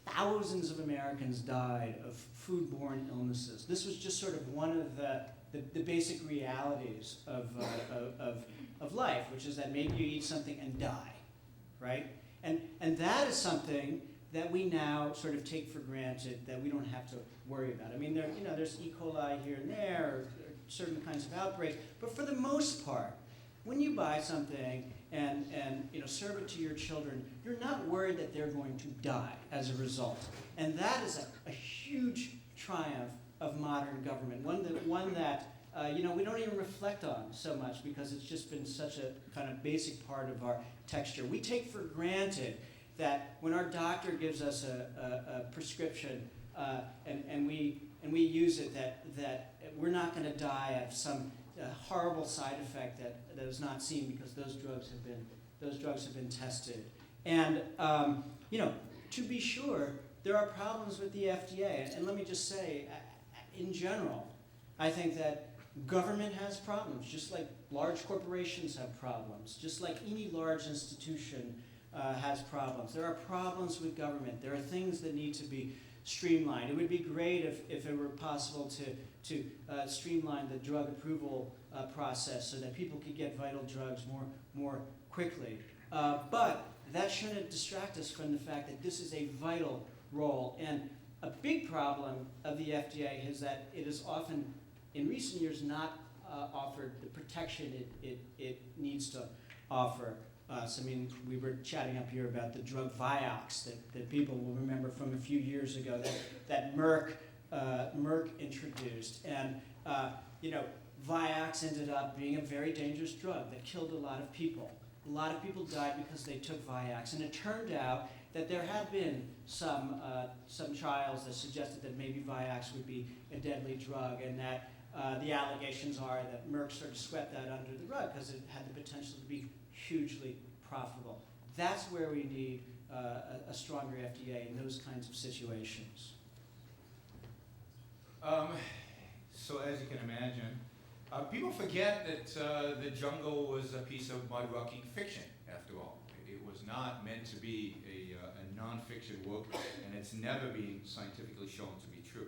thousands of Americans died of foodborne illnesses. This was just sort of one of the basic realities of life, which is that maybe you eat something and die, right? And that is something that we now sort of take for granted that we don't have to worry about. I mean, there's E. coli here and there, or certain kinds of outbreaks, but for the most part, when you buy something and serve it to your children, you're not worried that they're going to die as a result. And that is a huge triumph of modern government, one that we don't even reflect on so much because it's just been such a kind of basic part of our texture. We take for granted that when our doctor gives us a prescription and we use it, that we're not going to die of some horrible side effect that is not seen because those drugs have been tested. And to be sure, there are problems with the FDA. And let me just say, in general, I think that government has problems, just like large corporations have problems, just like any large institution has problems. There are problems with government. There are things that need to be streamlined. It would be great if it were possible to streamline the drug approval process so that people could get vital drugs more quickly. But that shouldn't distract us from the fact that this is a vital role. And a big problem of the FDA is that it is often, in recent years, not offered the protection it needs to offer us. I mean, we were chatting up here about the drug Vioxx that people will remember from a few years ago that Merck introduced. And, Vioxx ended up being a very dangerous drug that killed a lot of people. A lot of people died because they took Vioxx. And it turned out that there had been some trials that suggested that maybe Vioxx would be a deadly drug, and that the allegations are that Merck sort of swept that under the rug because it had the potential to be hugely profitable. That's where we need a stronger FDA in those kinds of situations. So as you can imagine, people forget that The Jungle was a piece of mud-rocking fiction, after all. It was not meant to be a non-fiction work, and it's never been scientifically shown to be true.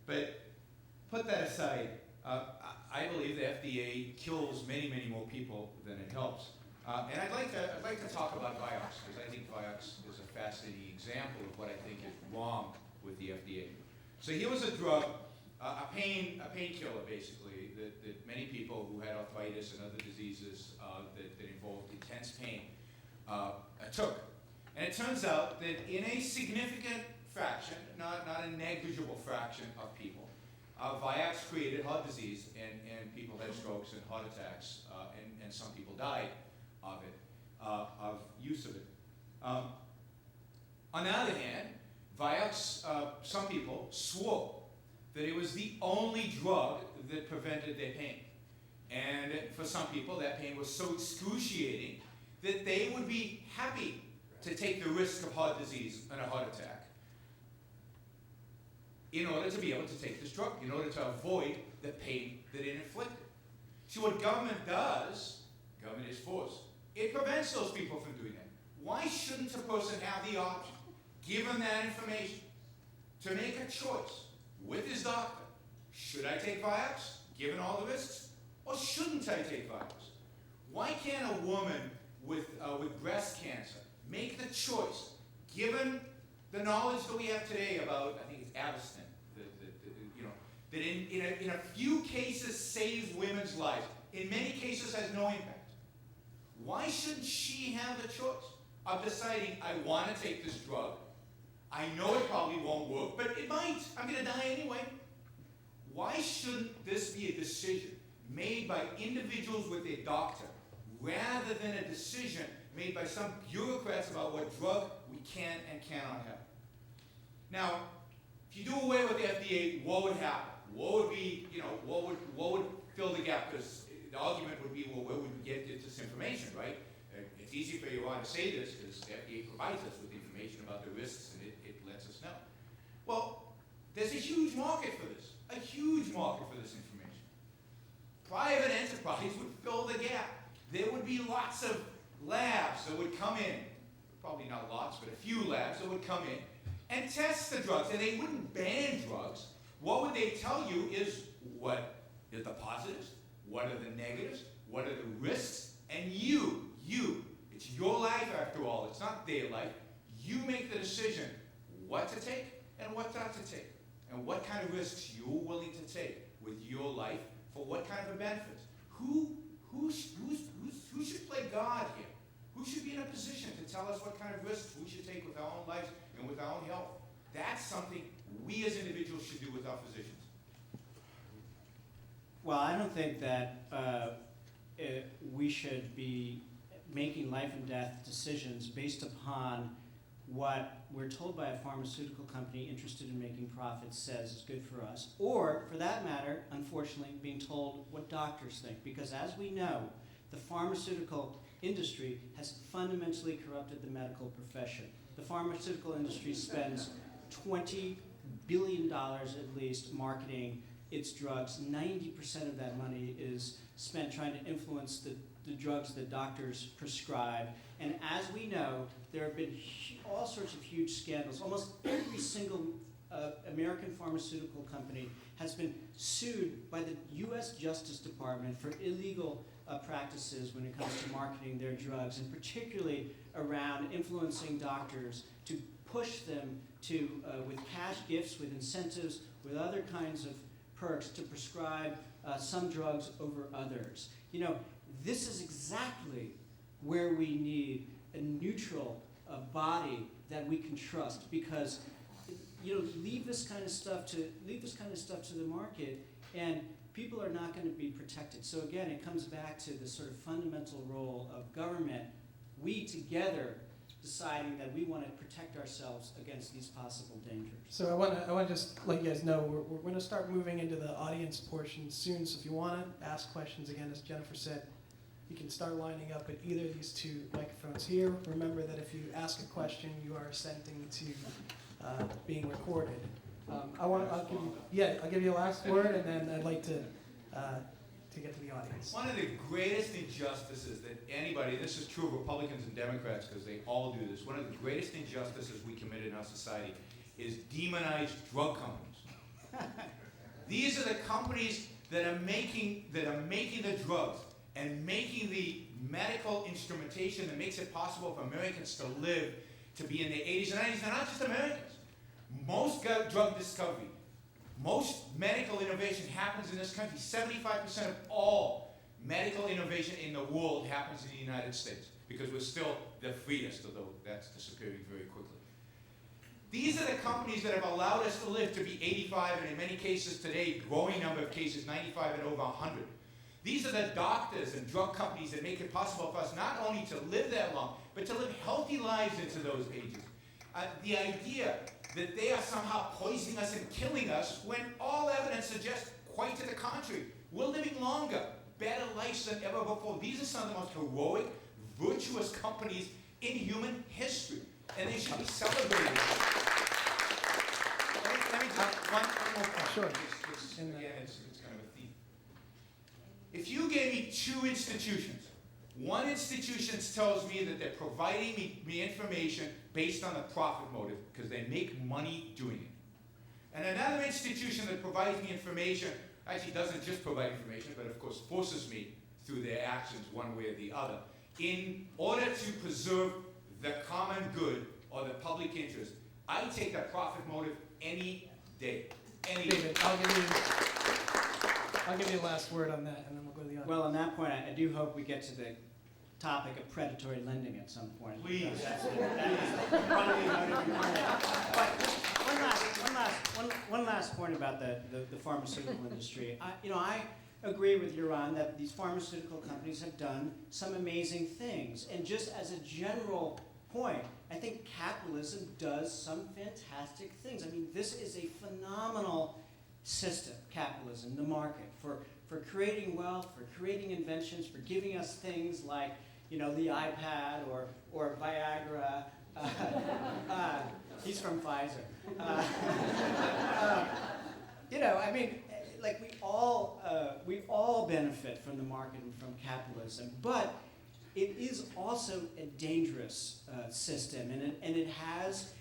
But put that aside, I believe the FDA kills many, many more people than it helps. And I'd like to talk about Vioxx, because I think Vioxx is a fascinating example of what I think is wrong with the FDA. So here was a drug, a painkiller basically, that many people who had arthritis and other diseases that involved intense pain took. And it turns out that in a significant fraction, not a negligible fraction of people, Vioxx created heart disease, and people had strokes and heart attacks, and some people died of it, of use of it. On the other hand, Vioxx, some people swore that it was the only drug that prevented their pain. And for some people, that pain was so excruciating that they would be happy to take the risk of heart disease and a heart attack in order to be able to take this drug, in order to avoid the pain that it inflicted. So what government does, government is forced, it prevents those people from doing that. Why shouldn't a person have the option, given that information, to make a choice with his doctor? Should I take Vioxx, given all the risks, or shouldn't I take Vioxx? Why can't a woman with breast cancer make the choice, given the knowledge that we have today about, I think it's Avastin, that in a few cases saves women's lives, in many cases has no impact? Why shouldn't she have the choice of deciding, I want to take this drug, I know it probably won't work, but it might, I'm going to die anyway? Why shouldn't this be a decision made by individuals with a doctor, rather than a decision made by some bureaucrats about what drug we can and cannot have? Now, if you do away with the FDA, what would happen? What would be, what would fill the gap? Because the argument would be, well, where would we get this information, right? It's easy for you to say this because the FDA provides us with information about the risks, and it lets us know. Well, there's a huge market for this, a huge market for this information. Private enterprise would fill the gap. There would be lots of labs that would come in, probably not lots, but a few labs that would come in and test the drugs, and they wouldn't ban drugs. What would they tell you is what are the positives, what are the negatives, what are the risks, and you, it's your life after all, it's not their life. You make the decision what to take and what not to take, and what kind of risks you're willing to take with your life for what kind of benefits. Who should play God here? Who should be in a position to tell us what kind of risks we should take with our own lives and with our own health? That's something we as individuals should do with our physicians. Well, I don't think that we should be making life and death decisions based upon what we're told by a pharmaceutical company interested in making profits says is good for us, or for that matter, unfortunately, being told what doctors think. Because as we know, the pharmaceutical industry has fundamentally corrupted the medical profession. The pharmaceutical industry spends $20 billion at least marketing its drugs. 90% of that money is spent trying to influence the drugs that doctors prescribe. And as we know, there have been all sorts of huge scandals. Almost every single American pharmaceutical company has been sued by the U.S. Justice Department for illegal practices when it comes to marketing their drugs, and particularly around influencing doctors to push them to, with cash gifts, with incentives, with other kinds of perks, to prescribe some drugs over others. This is exactly where we need a neutral body that we can trust, because leave this kind of stuff to the market, and people are not going to be protected. So again, it comes back to the sort of fundamental role of government. We together deciding that we want to protect ourselves against these possible dangers. So I want to just let you guys know we're going to start moving into the audience portion soon. So if you want to ask questions, again, as Jennifer said, you can start lining up at either of these two microphones here. Remember that if you ask a question, you are assenting to being recorded. I'll give you a last word, and then I'd like to get to the audience. One of the greatest injustices that anybody, this is true of Republicans and Democrats because they all do this, one of the greatest injustices we commit in our society is demonize drug companies. These are the companies that are making the drugs and making the medical instrumentation that makes it possible for Americans to live to be in their 80s and 90s. They're not just Americans. Most drug discovery, most medical innovation happens in this country. 75% of all medical innovation in the world happens in the United States because we're still the freest, although that's disappearing very quickly. These are the companies that have allowed us to live to be 85, and in many cases today, growing number of cases, 95 and over 100. These are the doctors and drug companies that make it possible for us not only to live that long, but to live healthy lives into those ages. The idea that they are somehow poisoning us and killing us when all evidence suggests quite to the contrary. We're living longer, better lives than ever before. These are some of the most heroic, virtuous companies in human history, and they should be celebrated. Let me just, one more point. Sure. Again, it's kind of a theme. If you gave me two institutions, one institution tells me that they're providing me information based on a profit motive because they make money doing it. And another institution that provides me information, actually doesn't just provide information, but of course forces me through their actions one way or the other, in order to preserve the common good or the public interest. I take a profit motive any day. Any day. David, I'll give you the last word on that, and then we'll go to the audience. Well, on that point, I do hope we get to the topic of predatory lending at some point. Please. That is probably going to be part of it. But one last point about the pharmaceutical industry. I agree with Yaron that these pharmaceutical companies have done some amazing things. And just as a general point, I think capitalism does some fantastic things. I mean, this is a phenomenal system, capitalism, the market, for creating wealth, for creating inventions, for giving us things like, the iPad or Viagra. He's from Pfizer. We all benefit from the market and from capitalism, but it is also a dangerous system, and it has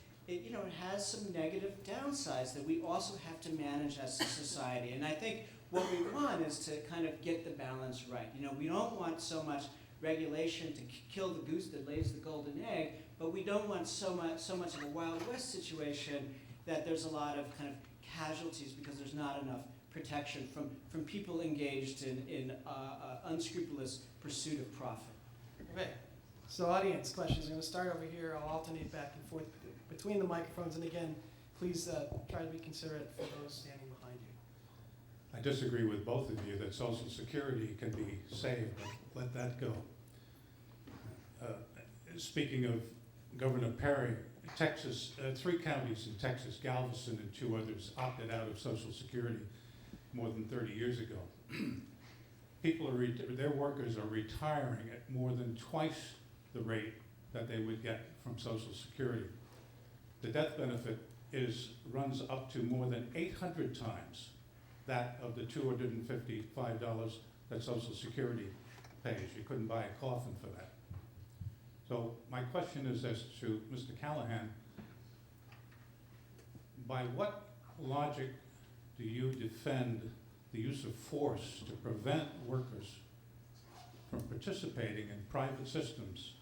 some negative downsides that we also have to manage as a society. And I think what we want is to kind of get the balance right. We don't want so much regulation to kill the goose that lays the golden egg, but we don't want so much of a Wild West situation that there's a lot of kind of casualties because there's not enough protection from people engaged in unscrupulous pursuit of profit. Okay. So audience questions. I'm going to start over here. I'll alternate back and forth between the microphones. And again, please try to be considerate for those standing behind you. I disagree with both of you that Social Security can be saved, but let that go. Speaking of Governor Perry, Texas, 3 counties in Texas, Galveston and 2 others, opted out of Social Security more than 30 years ago. Their workers are retiring at more than twice the rate that they would get from Social Security. The death benefit runs up to more than 800 times that of the $255 that Social Security pays. You couldn't buy a coffin for that. So my question is as to Mr. Callahan, by what logic do you defend the use of force to prevent workers from participating in private systems?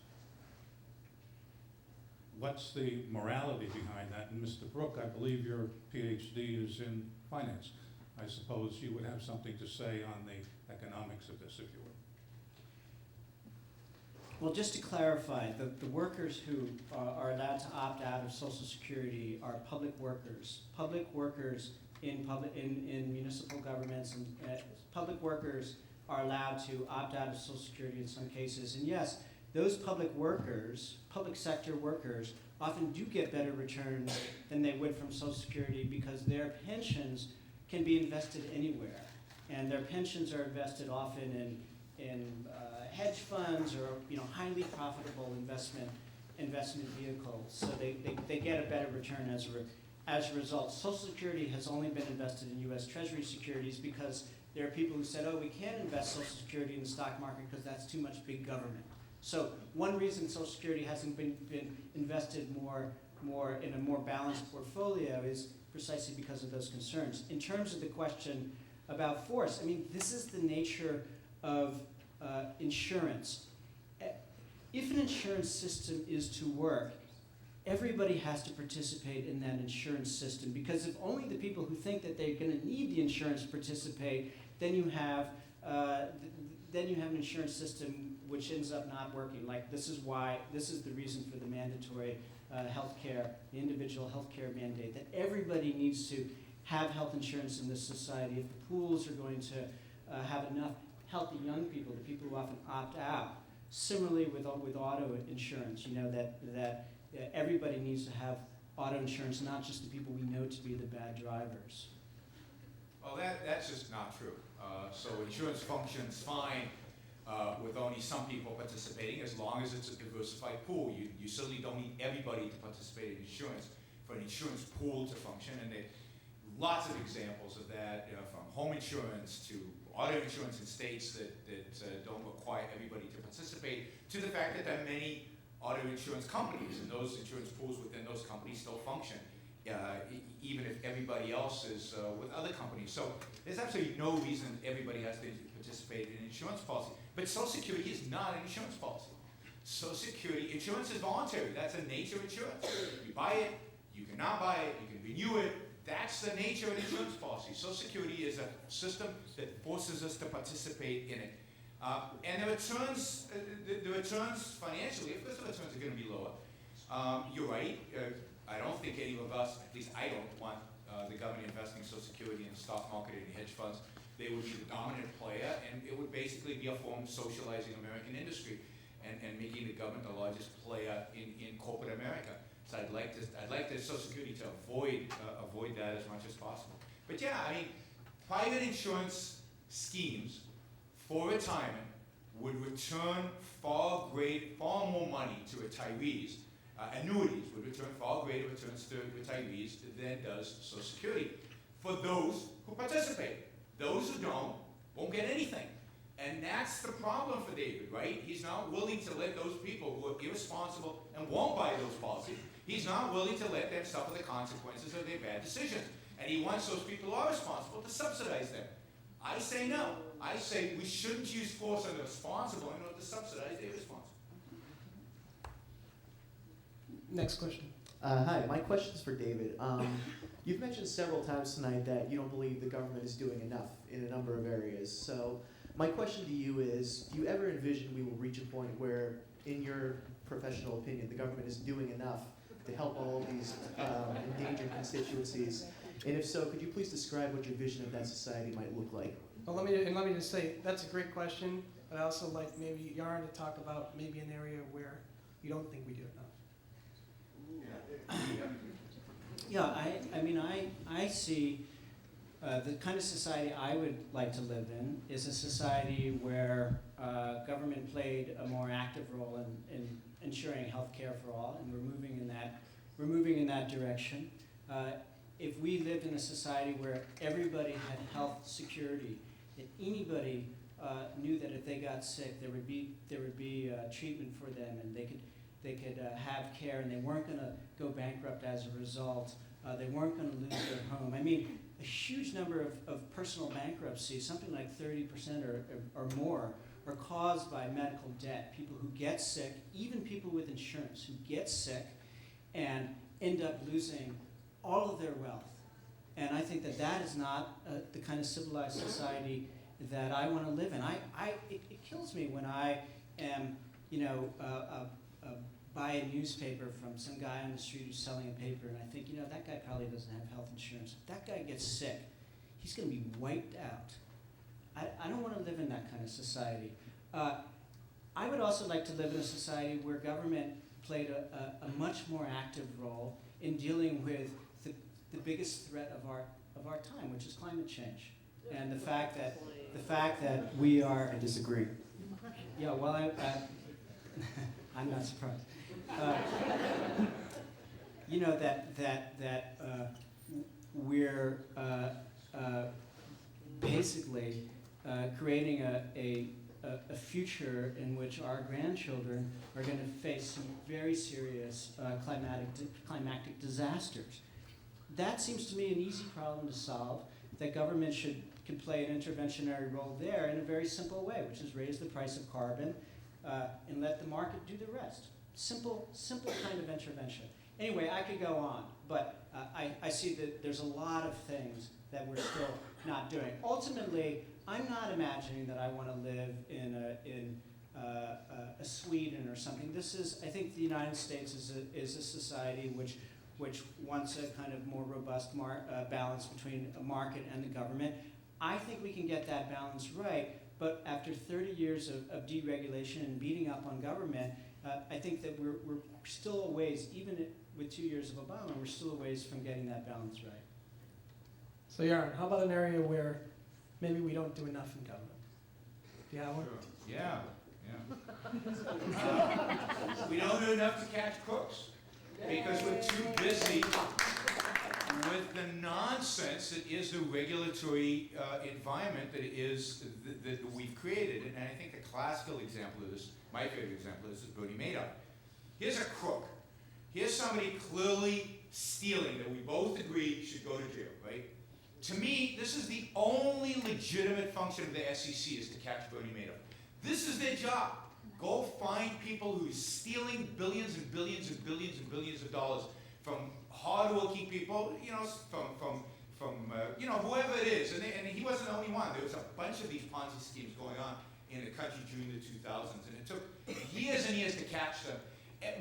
What's the morality behind that? And Mr. Brook, I believe your PhD is in finance. I suppose you would have something to say on the economics of this, if you would. Well, just to clarify, the workers who are allowed to opt out of Social Security are public workers. Public workers in municipal governments, and public workers are allowed to opt out of Social Security in some cases. And yes, those public workers, public sector workers, often do get better returns than they would from Social Security because their pensions can be invested anywhere. And their pensions are invested often in hedge funds or highly profitable investment vehicles. So they get a better return as a result. Social Security has only been invested in U.S. Treasury securities because there are people who said, we can't invest Social Security in the stock market because that's too much big government. So one reason Social Security hasn't been invested more in a more balanced portfolio is precisely because of those concerns. In terms of the question about force. I mean, this is the nature of insurance. If an insurance system is to work, everybody has to participate in that insurance system, because if only the people who think that they're going to need the insurance participate, then you have an insurance system which ends up not working. Like, this is the reason for the mandatory healthcare, the individual healthcare mandate, that everybody needs to have health insurance in this society. If the pools are going to have enough healthy young people, the people who often opt out. Similarly with auto insurance, that everybody needs to have auto insurance, not just the people we know to be the bad drivers. Well, that's just not true. So insurance functions fine with only some people participating, as long as it's a diversified pool. You certainly don't need everybody to participate in insurance for an insurance pool to function, and there are lots of examples of that, from home insurance to auto insurance in states that don't require everybody to participate, to the fact that there are many auto insurance companies, and those insurance pools within those companies still function, even if everybody else is with other companies. So there's absolutely no reason everybody has to participate in an insurance policy. But Social Security is not an insurance policy. Social Security, insurance is voluntary. That's the nature of insurance. You buy it, you cannot buy it, you can renew it. That's the nature of an insurance policy. Social Security is a system that forces us to participate in it. And the returns financially, of course the returns are going to be lower. You're right. I don't think any of us, at least I don't, want the government investing Social Security in the stock market and hedge funds. They would be the dominant player, and it would basically be a form of socializing American industry and making the government the largest player in corporate America. So I'd like the Social Security to avoid that as much as possible. But yeah, I mean, private insurance schemes for retirement would return far more money to retirees. Annuities would return far greater returns to retirees than does Social Security for those who participate. Those who don't won't get anything. And that's the problem for David, right? He's not willing to let those people who are irresponsible and won't buy those policies, he's not willing to let them suffer the consequences of their bad decisions. And he wants those people who are responsible to subsidize them. I say no. I say we shouldn't use force on the responsible in order to subsidize the irresponsible. Next question. Hi, my question's for David. You've mentioned several times tonight that you don't believe the government is doing enough in a number of areas. So my question to you is, do you ever envision we will reach a point where, in your professional opinion, the government is doing enough to help all of these endangered constituencies? And if so, could you please describe what your vision of that society might look like? Well, let me just say, that's a great question, but I also like maybe Yaron to talk about maybe an area where you don't think we do enough. Yeah, I see the kind of society I would like to live in is a society where government played a more active role in ensuring health care for all, and we're moving in that direction. If we lived in a society where everybody had health security, that anybody knew that if they got sick, there would be treatment for them, and they could have care, and they weren't going to go bankrupt as a result. They weren't going to lose their home. I mean, a huge number of personal bankruptcies, something like 30% or more, are caused by medical debt. People who get sick, even people with insurance who get sick and end up losing all of their wealth. And I think that is not the kind of civilized society that I want to live in. It kills me when I am, buy a newspaper from some guy on the street who's selling a paper, and I think, that guy probably doesn't have health insurance. If that guy gets sick, he's going to be wiped out. I don't want to live in that kind of society. I would also like to live in a society where government played a much more active role in dealing with the biggest threat of our time, which is climate change, and the fact that we are. I disagree. Yeah, well, I'm not surprised. We're basically creating a future in which our grandchildren are going to face some very serious climatic disasters. That seems to me an easy problem to solve, that government should can play an interventionary role there in a very simple way, which is raise the price of carbon and let the market do the rest. Simple kind of intervention. Anyway, I could go on, but I see that there's a lot of things that we're still not doing. Ultimately, I'm not imagining that I want to live in a Sweden or something. I think the United States is a society which wants a kind of more robust balance between a market and the government. I think we can get that balance right, but after 30 years of deregulation and beating up on government, I think that we're still a ways, even with 2 years of Obama, we're still a ways from getting that balance right. So Yaron, how about an area where maybe we don't do enough in government? Do you have one? Sure. Yeah. We don't do enough to catch crooks because we're too busy with the nonsense that is the regulatory environment that we've created. And I think the classical example of this, my favorite example, is Bernie Madoff. Here's a crook. Here's somebody clearly stealing that we both agree should go to jail, right? To me, this is the only legitimate function of the SEC is to catch Bernie Madoff. This is their job. Go find people who are stealing billions and billions and billions and billions of dollars from hardworking people, from whoever it is. And he wasn't the only one. There was a bunch of these Ponzi schemes going on in the country during the 2000s, and it took years and years to catch them.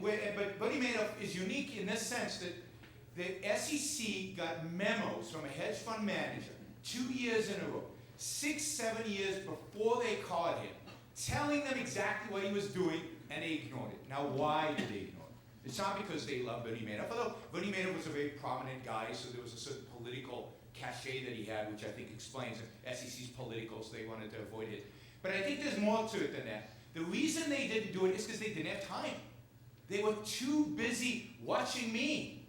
But Bernie Madoff is unique in this sense that the SEC got memos from a hedge fund manager 2 years in a row, 6, 7 years before they caught him, telling them exactly what he was doing, and they ignored it. Now, why did they ignore it? It's not because they love Bernie Madoff, although Bernie Madoff was a very prominent guy, so there was a certain political cachet that he had, which I think explains it. SEC's political, so they wanted to avoid it. But I think there's more to it than that. The reason they didn't do it is because they didn't have time. They were too busy watching me.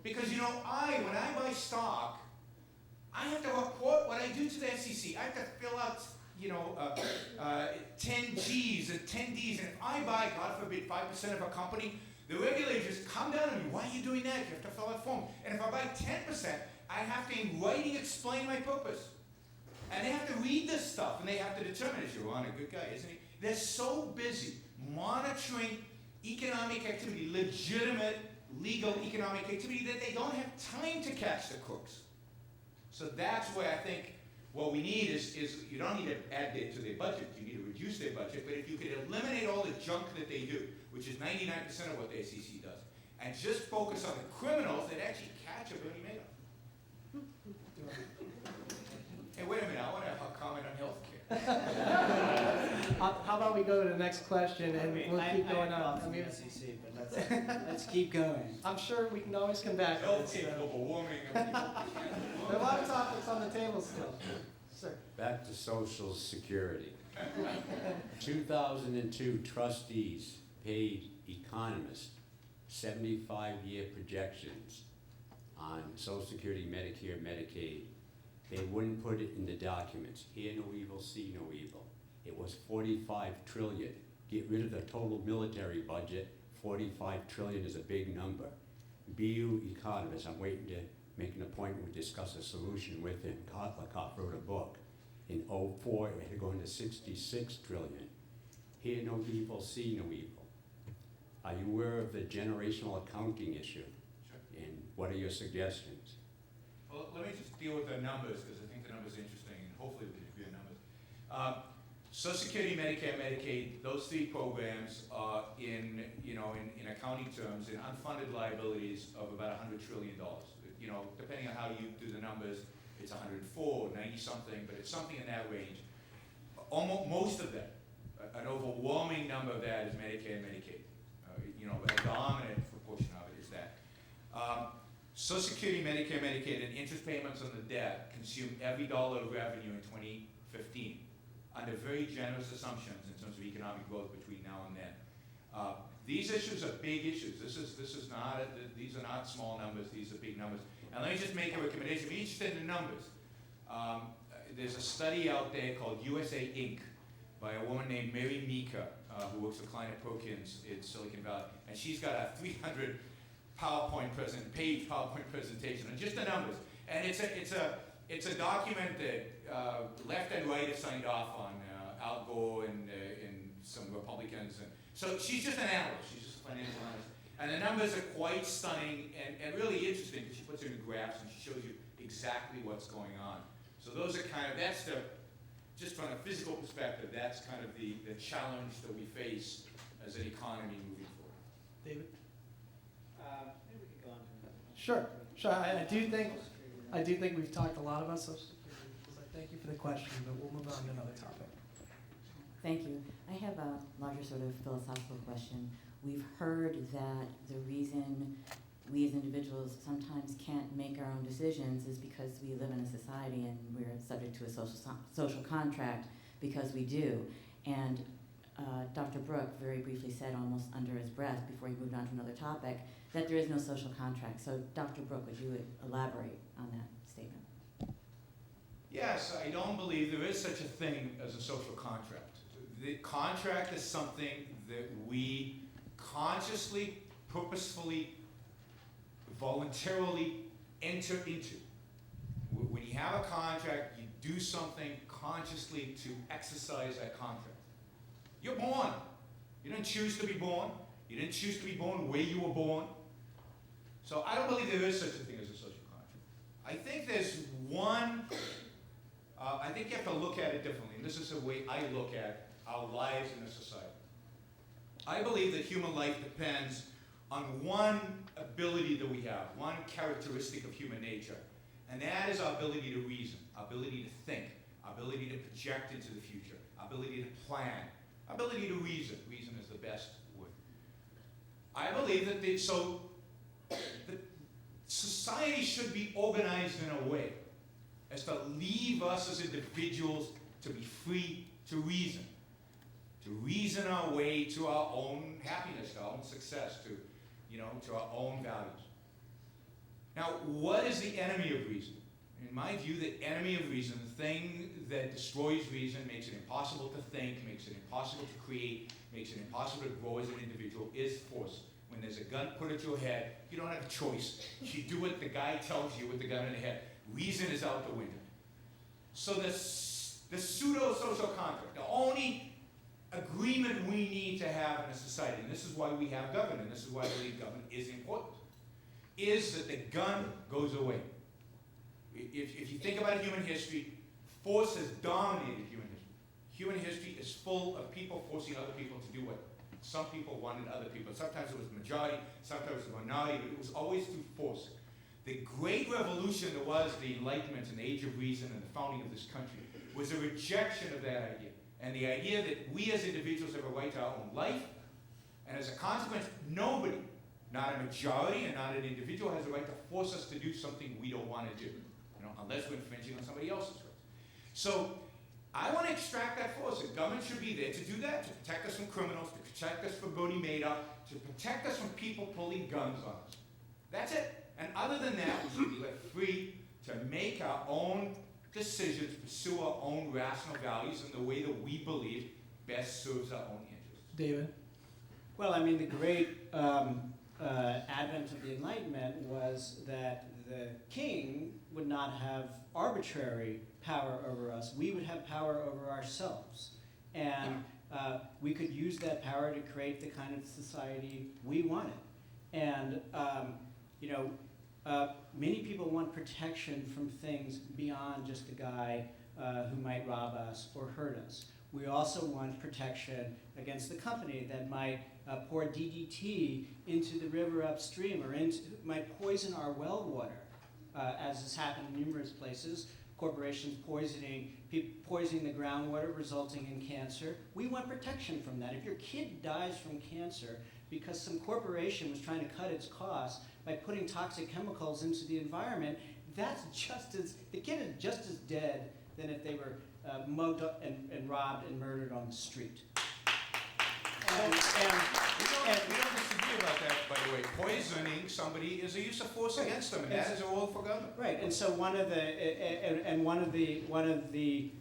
Because, when I buy stock, I have to report what I do to the SEC. I have to fill out, 10 G's and 10 D's. And if I buy, God forbid, 5% of a company, the regulators come down on me. Why are you doing that? You have to fill out a form. And if I buy 10%, I have to, in writing, explain my purpose. And they have to read this stuff, and they have to determine, is Yaron a good guy, isn't he? They're so busy monitoring economic activity, legitimate, legal economic activity, that they don't have time to catch the crooks. So that's where I think what we need is you don't need to add it to their budget, you need to reduce their budget, but if you could eliminate all the junk that they do, which is 99% of what the SEC does, and just focus on the criminals that actually catch a Bernie Madoff. Hey, wait a minute, I want to comment on healthcare. How about we go to the next question, and we'll keep going on. I mean, SEC, but let's keep going. I'm sure we can always come back. Healthcare, global warming. There are a lot of topics on the table still. Sir. Back to Social Security. 2002 trustees paid economists 75-year projections on Social Security, Medicare, Medicaid. They wouldn't put it in the documents. Hear no evil, see no evil. It was 45 trillion. Get rid of the total military budget. 45 trillion is a big number. BU economists, I'm waiting to make an appointment to discuss a solution with him. Kotlikoff wrote a book. In 2004, it had gone to 66 trillion. Hear no evil, see no evil. Are you aware of the generational accounting issue? Sure. And what are your suggestions? Well, let me just deal with the numbers, because I think the numbers are interesting, and hopefully we can agree on numbers. Social Security, Medicare, Medicaid, those three programs are in accounting terms, in unfunded liabilities of about $100 trillion. Depending on how you do the numbers, it's 104, 90 something, but it's something in that range. Almost most of that, an overwhelming number of that is Medicare and Medicaid. A dominant proportion of it is that. Social Security, Medicare, Medicaid, and interest payments on the debt consume every dollar of revenue in 2015 under very generous assumptions in terms of economic growth between now and then. These issues are big issues. These are not small numbers. These are big numbers. And let me just make a recommendation. If you're interested in the numbers, there's a study out there called USA Inc. by a woman named Mary Meeker, who works for Kleiner Perkins in Silicon Valley, and she's got a 300 page PowerPoint presentation on just the numbers. And it's it's a document that left and right have signed off on, Al Gore and some Republicans. And so she's just an analyst. She's just a financial analyst. And the numbers are quite stunning and really interesting because she puts it in graphs and she shows you exactly what's going on. So those are just from a physical perspective, that's kind of the challenge that we face as an economy moving forward. David? Maybe we could go on to another one. Sure. I do think we've talked a lot about Social Security. So thank you for the question, but we'll move on to another topic. Thank you. I have a larger sort of philosophical question. We've heard that the reason we as individuals sometimes can't make our own decisions is because we live in a society and we're subject to a social contract because we do. And Dr. Brook very briefly said almost under his breath before he moved on to another topic that there is no social contract. So Dr. Brook, would you elaborate on that statement? Yes, I don't believe there is such a thing as a social contract. The contract is something that we consciously, purposefully, voluntarily enter into. When you have a contract, you do something consciously to exercise that contract. You're born. You didn't choose to be born. You didn't choose to be born where you were born. So I don't believe there is such a thing as a social contract. I think there's one, I think you have to look at it differently, and this is the way I look at our lives in a society. I believe that human life depends on one ability that we have, one characteristic of human nature, and that is our ability to reason, our ability to think, our ability to project into the future, our ability to plan, our ability to reason. Reason is the best word. I believe that the society should be organized in a way as to leave us as individuals to be free to reason our way to our own happiness, to our own success, to our own values. Now, what is the enemy of reason? In my view, the enemy of reason, the thing that destroys reason, makes it impossible to think, makes it impossible to create, makes it impossible to grow as an individual, is force. When there's a gun put at your head, you don't have a choice. You do what the guy tells you with the gun in the head. Reason is out the window. So the pseudo-social contract, the only agreement we need to have in a society, and this is why we have government, this is why I believe government is important, is that the gun goes away. If you think about human history, force has dominated human history. Human history is full of people forcing other people to do what some people wanted other people. Sometimes it was the majority, sometimes it was the minority, but it was always through force. The great revolution that was the Enlightenment and the Age of Reason and the founding of this country was a rejection of that idea. And the idea that we as individuals have a right to our own life, and as a consequence, nobody, not a majority and not an individual, has a right to force us to do something we don't want to do, unless we're infringing on somebody else's rights. So I want to extract that force. The government should be there to do that, to protect us from criminals, to protect us from Bernie Madoff, to protect us from people pulling guns on us. That's it. And other than that, we should be left free to make our own decisions, pursue our own rational values in the way that we believe best serves our own interests. David? Well, I mean, the great advent of the Enlightenment was that the king would not have arbitrary power over us. We would have power over ourselves. And we could use that power to create the kind of society we wanted. And, many people want protection from things beyond just a guy who might rob us or hurt us. We also want protection against the company that might pour DDT into the river upstream or might poison our well water, as has happened in numerous places. Corporations poisoning the groundwater, resulting in cancer. We want protection from that. If your kid dies from cancer because some corporation was trying to cut its costs by putting toxic chemicals into the environment, the kid is just as dead than if they were mugged up and robbed and murdered on the street. And we don't disagree about that, by the way. Poisoning somebody is a use of force against them, and that is a role for government. Right, and so one of the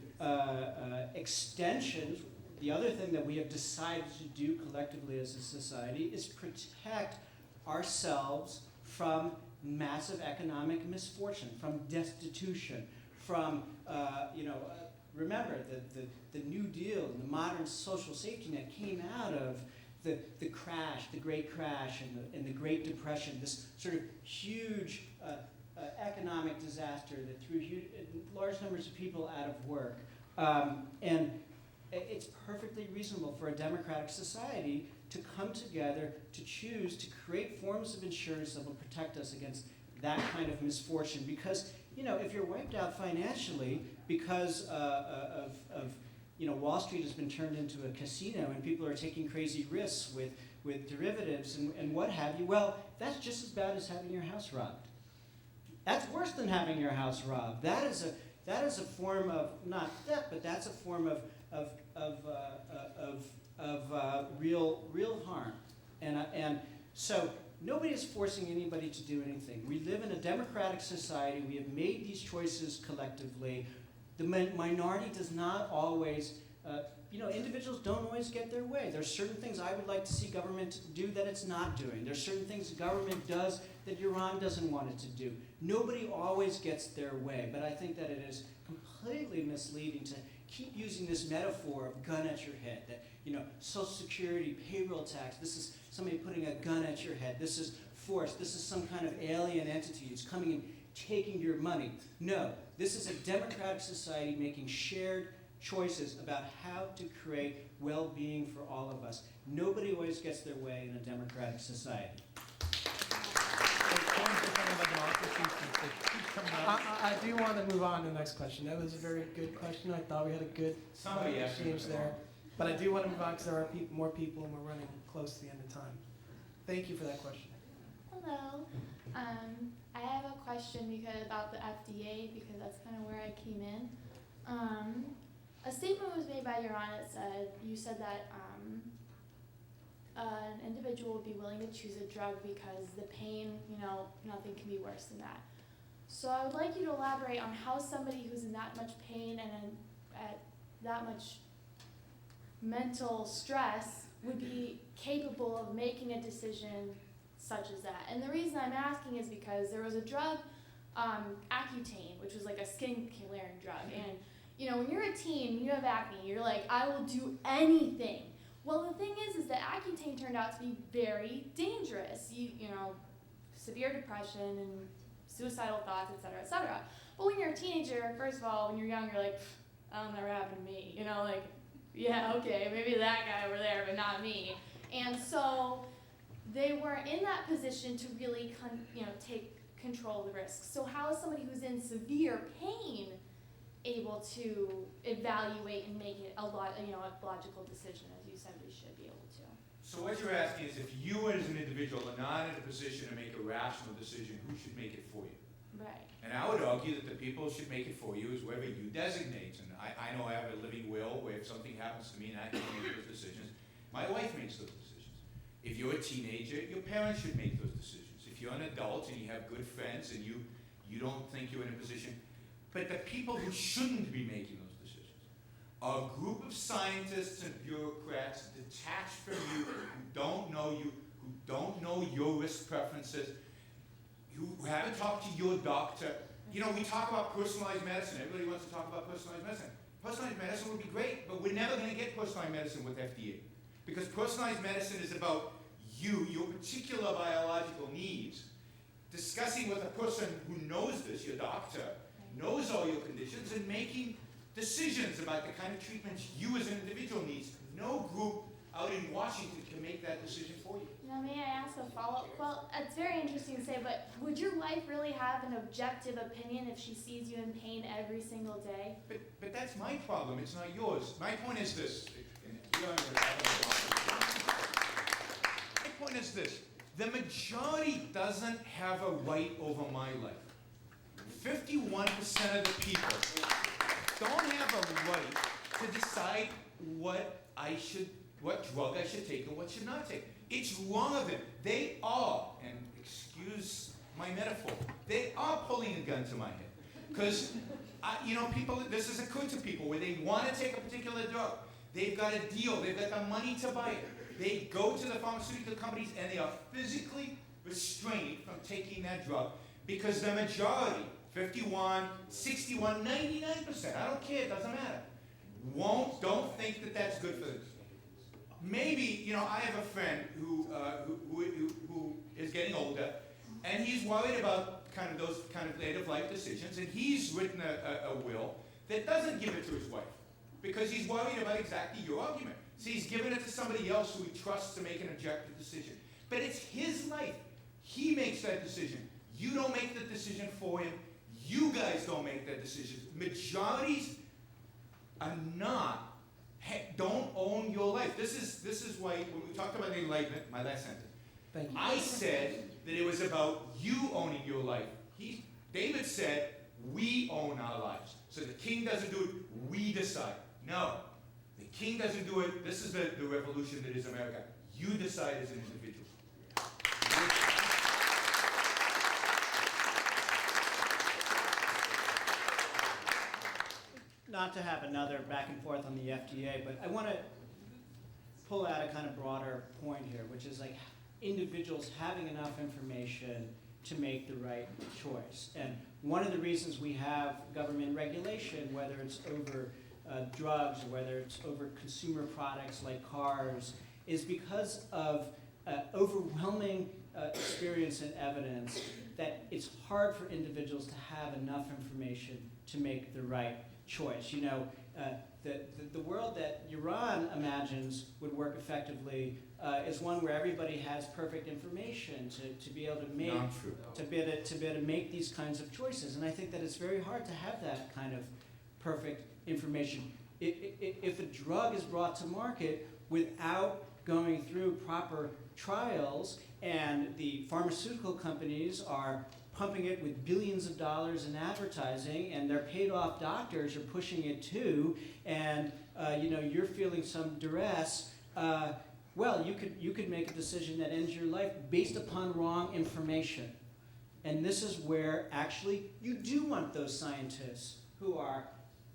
extensions, the other thing that we have decided to do collectively as a society is protect ourselves from massive economic misfortune, from destitution, from, remember the New Deal and the modern social safety net came out of the crash, the Great Crash, and the Great Depression, this sort of huge economic disaster that threw large numbers of people out of work. And it's perfectly reasonable for a democratic society to come together to choose to create forms of insurance that will protect us against that kind of misfortune. Because, if you're wiped out financially because of Wall Street has been turned into a casino and people are taking crazy risks with derivatives and what have you, well, that's just as bad as having your house robbed. That's worse than having your house robbed. That is a form of, not theft, but that's a form of real harm. And so nobody is forcing anybody to do anything. We live in a democratic society. We have made these choices collectively. The minority does not always, individuals don't always get their way. There's certain things I would like to see government do that it's not doing. There's certain things the government does that Iran doesn't want it to do. Nobody always gets their way, but I think that it is completely misleading to keep using this metaphor of gun at your head, that, Social Security, payroll tax, this is somebody putting a gun at your head. This is force. This is some kind of alien entity who's coming and taking your money. No, this is a democratic society making shared choices about how to create well-being for all of us. Nobody always gets their way in a democratic society. I do want to move on to the next question. That was a very good question. I thought we had a good exchange there. But I do want to move on because there are more people and we're running close to the end of time. Thank you for that question. Hello. I have a question about the FDA because that's kind of where I came in. A statement was made by Yaron that you said that an individual would be willing to choose a drug because the pain, nothing can be worse than that. So I would like you to elaborate on how somebody who's in that much pain and at that much mental stress would be capable of making a decision such as that. And the reason I'm asking is because there was a drug, Accutane, which was like a skin clearing drug. And, when you're a teen, you have acne, you're like, I will do anything. Well, the thing is that Accutane turned out to be very dangerous. Severe depression and suicidal thoughts, et cetera, et cetera. But when you're a teenager, first of all, when you're young, you're like, that'll never happen to me. Yeah, okay, maybe that guy over there, but not me. And so they were in that position to really, take control of the risks. So how is somebody who's in severe pain able to evaluate and make it a logical decision, as you said we should be able to? So what you're asking is if you as an individual are not in a position to make a rational decision, who should make it for you? Right. And I would argue that the people who should make it for you is whoever you designate. And I know I have a living will where if something happens to me and I can't make those decisions, my wife makes those decisions. If you're a teenager, your parents should make those decisions. If you're an adult and you have good friends and you don't think you're in a position, but the people who shouldn't be making those decisions are a group of scientists and bureaucrats detached from you, who don't know you, who don't know your risk preferences, who haven't talked to your doctor. We talk about personalized medicine. Everybody wants to talk about personalized medicine. Personalized medicine would be great, but we're never going to get personalized medicine with FDA. Because personalized medicine is about you, your particular biological needs, discussing with a person who knows this, your doctor, knows all your conditions, and making decisions about the kind of treatments you as an individual needs. No group out in Washington can make that decision for you. Now, may I ask a follow-up? Well, it's very interesting to say, but would your wife really have an objective opinion if she sees you in pain every single day? But that's my problem. It's not yours. My point is this. My point is this. The majority doesn't have a right over my life. 51% of the people don't have a right to decide what drug I should take and what should not take. It's wrong of them. They are, and excuse my metaphor, they are pulling a gun to my head. Because, people, this has occurred to people where they want to take a particular drug. They've got a deal. They've got the money to buy it. They go to the pharmaceutical companies and they are physically restrained from taking that drug because the majority, 51, 61, 99%. I don't care, it doesn't matter. Don't think that that's good for them. Maybe, I have a friend who is getting older, and he's worried about kind of those kind of end of life decisions, and he's written a will that doesn't give it to his wife because he's worried about exactly your argument. So he's given it to somebody else who he trusts to make an objective decision. But it's his life. He makes that decision. You don't make the decision for him. You guys don't make that decision. Majorities are not, don't own your life. This is why when we talked about enlightenment, my last sentence, Thank you. I said that it was about you owning your life. David said, we own our lives. So the king doesn't do it, we decide. No, the king doesn't do it. This is the revolution that is America. You decide as an individual. Not to have another back and forth on the FDA, but I want to pull out a kind of broader point here, which is like individuals having enough information to make the right choice. And one of the reasons we have government regulation, whether it's over drugs or whether it's over consumer products like cars, is because of overwhelming experience and evidence that it's hard for individuals to have enough information to make the right choice. The world that Yaron imagines would work effectively is one where everybody has perfect information to be able to make to make these kinds of choices. And I think that it's very hard to have that kind of perfect information. If a drug is brought to market without going through proper trials, and the pharmaceutical companies are pumping it with billions of dollars in advertising, and their paid-off doctors are pushing it too, and you're feeling some duress, well, you could make a decision that ends your life based upon wrong information. And this is where actually you do want those scientists who are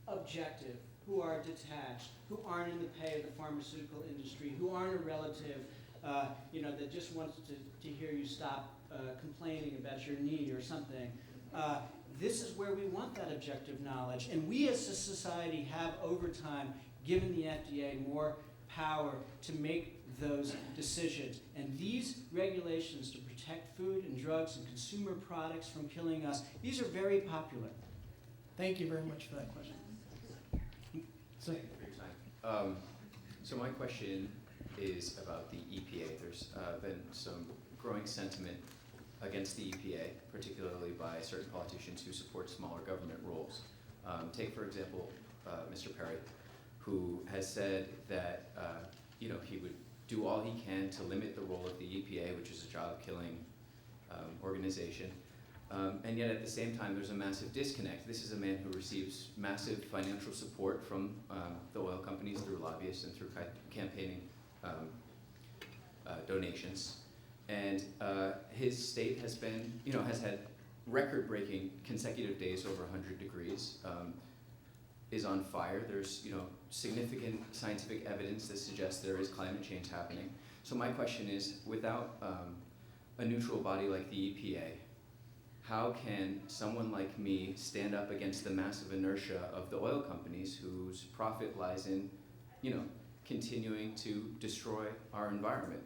objective, who are detached, who aren't in the pay of the pharmaceutical industry, who aren't a relative, that just wants to hear you stop complaining about your knee or something. This is where we want that objective knowledge. And we as a society have, over time, given the FDA more power to make those decisions. And these regulations to protect food and drugs and consumer products from killing us, these are very popular. Thank you very much for that question. So, Thank you for your time. So my question is about the EPA. There's been some growing sentiment against the EPA, particularly by certain politicians who support smaller government roles. Take, for example, Mr. Perry, who has said that he would do all he can to limit the role of the EPA, which is a job-killing organization. And yet at the same time, there's a massive disconnect. This is a man who receives massive financial support from the oil companies through lobbyists and through campaigning donations. And his state has been, has had record-breaking consecutive days over 100 degrees, is on fire. There's, significant scientific evidence that suggests there is climate change happening. So my question is, without a neutral body like the EPA, how can someone like me stand up against the massive inertia of the oil companies whose profit lies in, continuing to destroy our environment?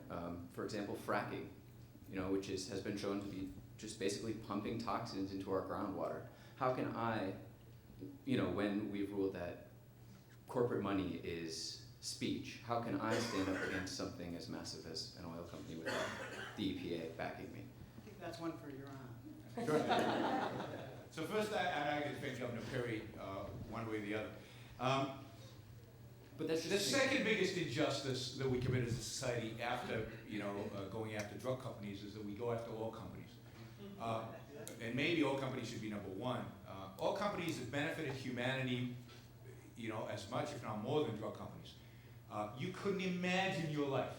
For example, fracking, which has been shown to be just basically pumping toxins into our groundwater. How can I, when we've ruled that corporate money is speech, how can I stand up against something as massive as an oil company without the EPA backing me? I think that's one for Yaron. Sure. So first, I can defend Governor Perry one way or the other. But that's The second biggest injustice that we commit as a society after, going after drug companies is that we go after oil companies. And maybe oil companies should be number one. Oil companies have benefited humanity, as much, if not more, than drug companies. You couldn't imagine your life.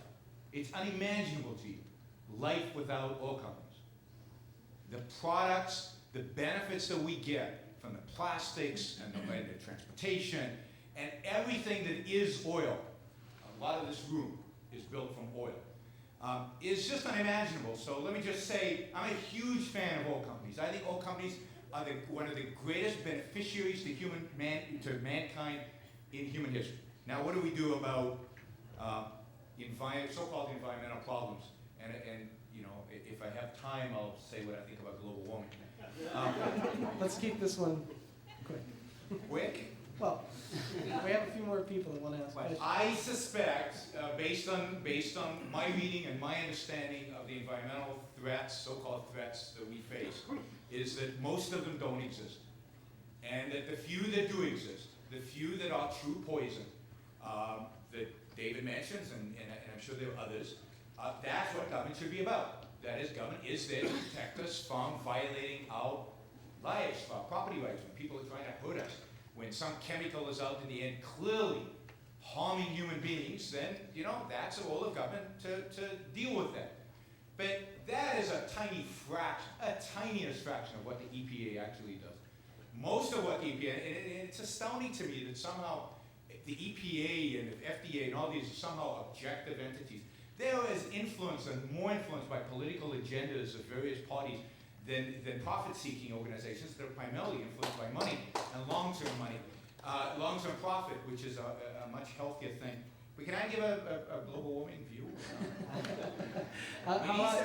It's unimaginable to you, life without oil companies. The products, the benefits that we get from the plastics and the transportation, and everything that is oil, a lot of this room is built from oil, is just unimaginable. So let me just say, I'm a huge fan of oil companies. I think oil companies are one of the greatest beneficiaries to mankind in human history. Now, what do we do about so-called environmental problems? And you know, if I have time, I'll say what I think about global warming. Let's keep this one quick. Quick? Well, we have a few more people that want to ask questions. I suspect, based on my reading and my understanding of the environmental threats, so-called threats that we face, is that most of them don't exist. And that the few that do exist, the few that are true poison, that David mentions, and I'm sure there are others, that's what government should be about. That is, government is there to protect us from violating our lives, our property rights, when people are trying to hurt us. When some chemical is out in the end clearly harming human beings, then, you know, that's the role of government to deal with that. But that is a tiny fraction, tiniest fraction of what the EPA actually does. Most of what the EPA, and it's astounding to me that somehow the EPA and the FDA and all these are somehow objective entities. They're as influenced and more influenced by political agendas of various parties than profit-seeking organizations that are primarily influenced by money and long-term money, long-term profit, which is a much healthier thing. But can I give a global warming view?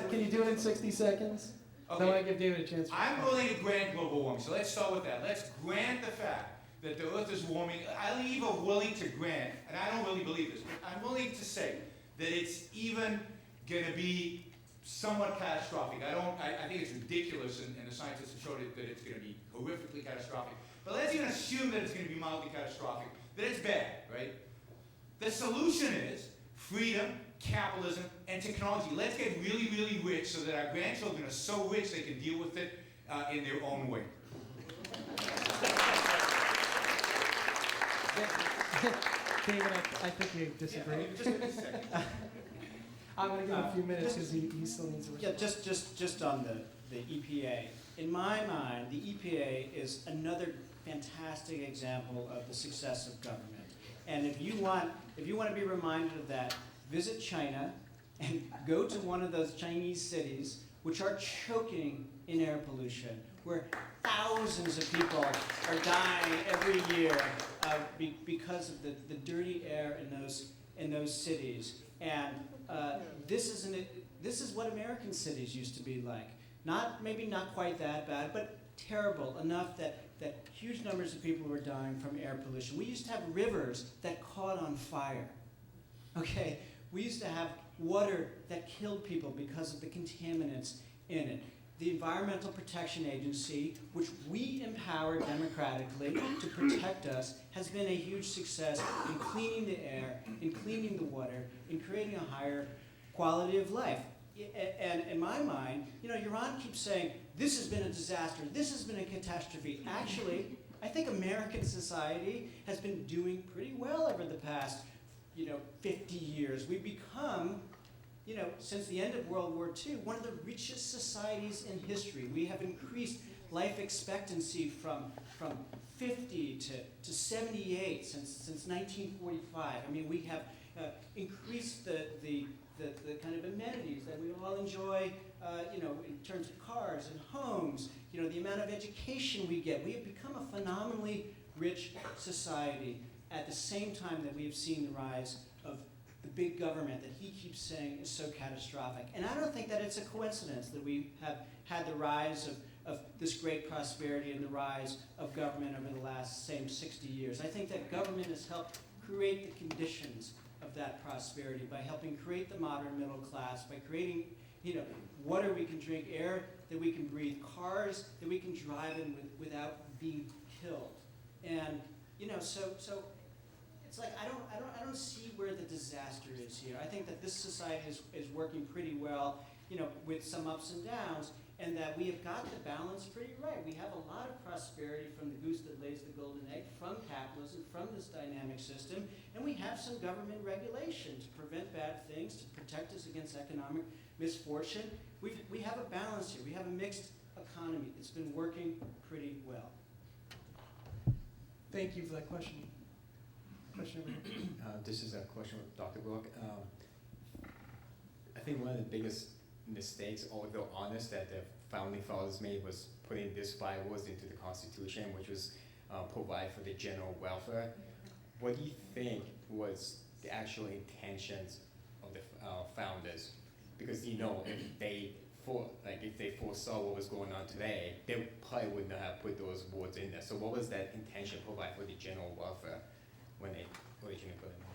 Can you do it in 60 seconds? Okay. Then I give David a chance. I'm willing to grant global warming, so let's start with that. Let's grant the fact that the Earth is warming. I'm even willing to grant, and I don't really believe this, but I'm willing to say that it's even going to be somewhat catastrophic. I think it's ridiculous, and the scientists have showed it that it's going to be horrifically catastrophic. But let's even assume that it's going to be mildly catastrophic, that it's bad, right? The solution is freedom, capitalism, and technology. Let's get really, really rich so that our grandchildren are so rich they can deal with it in their own way. David, I think you disagree. Yeah, just a second. I'm going to give him a few minutes because he still needs to Yeah, respond. just on the EPA. In my mind, the EPA is another fantastic example of the success of government. And if you want to be reminded of that, visit China and go to one of those Chinese cities which are choking in air pollution, where thousands of people are dying every year because of the dirty air in those cities. And this is what American cities used to be like. Maybe not quite that bad, but terrible enough that huge numbers of people were dying from air pollution. We used to have rivers that caught on fire. Okay, we used to have water that killed people because of the contaminants in it. The Environmental Protection Agency, which we empower democratically to protect us, has been a huge success in cleaning the air, in cleaning the water, in creating a higher quality of life. And in my mind, Yaron keeps saying, this has been a disaster, this has been a catastrophe. Actually, I think American society has been doing pretty well over the past 50 years. We've become, since the end of World War II, one of the richest societies in history. We have increased life expectancy from 50 to 78 since 1945. I mean, we have increased the kind of amenities that we all enjoy, in terms of cars and homes, the amount of education we get. We have become a phenomenally rich society at the same time that we have seen the rise of the big government that he keeps saying is so catastrophic. And I don't think that it's a coincidence that we have had the rise of this great prosperity and the rise of government over the last, 60 years. I think that government has helped create the conditions of that prosperity by helping create the modern middle class, by creating, water we can drink, air that we can breathe, cars that we can drive in without being killed. And, so it's like I don't see where the disaster is here. I think that this society is working pretty well, with some ups and downs, and that we have got the balance pretty right. We have a lot of prosperity from the goose that lays the golden egg, from capitalism, from this dynamic system, and we have some government regulation to prevent bad things, to protect us against economic misfortune. We have a balance here. We have a mixed economy. It's been working pretty well. Thank you for that question. Question over here. This is a question with Dr. Brook. I think one of the biggest mistakes, although honest, that the founding fathers made was putting these 5 words into the Constitution, which was provide for the general welfare. What do you think was the actual intentions of the founders? Because if they foresaw what was going on today, they probably would not have put those words in there. So what was that intention, provide for the general welfare, when they originally put it in?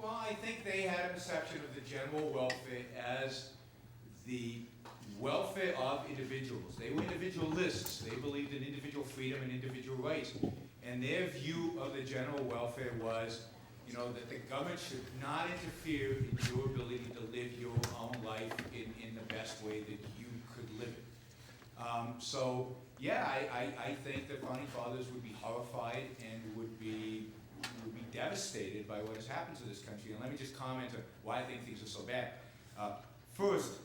Well, I think they had a perception of the general welfare as the welfare of individuals. They were individualists. They believed in individual freedom and individual rights. And their view of the general welfare was, that the government should not interfere in your ability to live your own life in the best way that you could live it. I think the founding fathers would be horrified and would be devastated by what has happened to this country. And let me just comment on why I think things are so bad. First,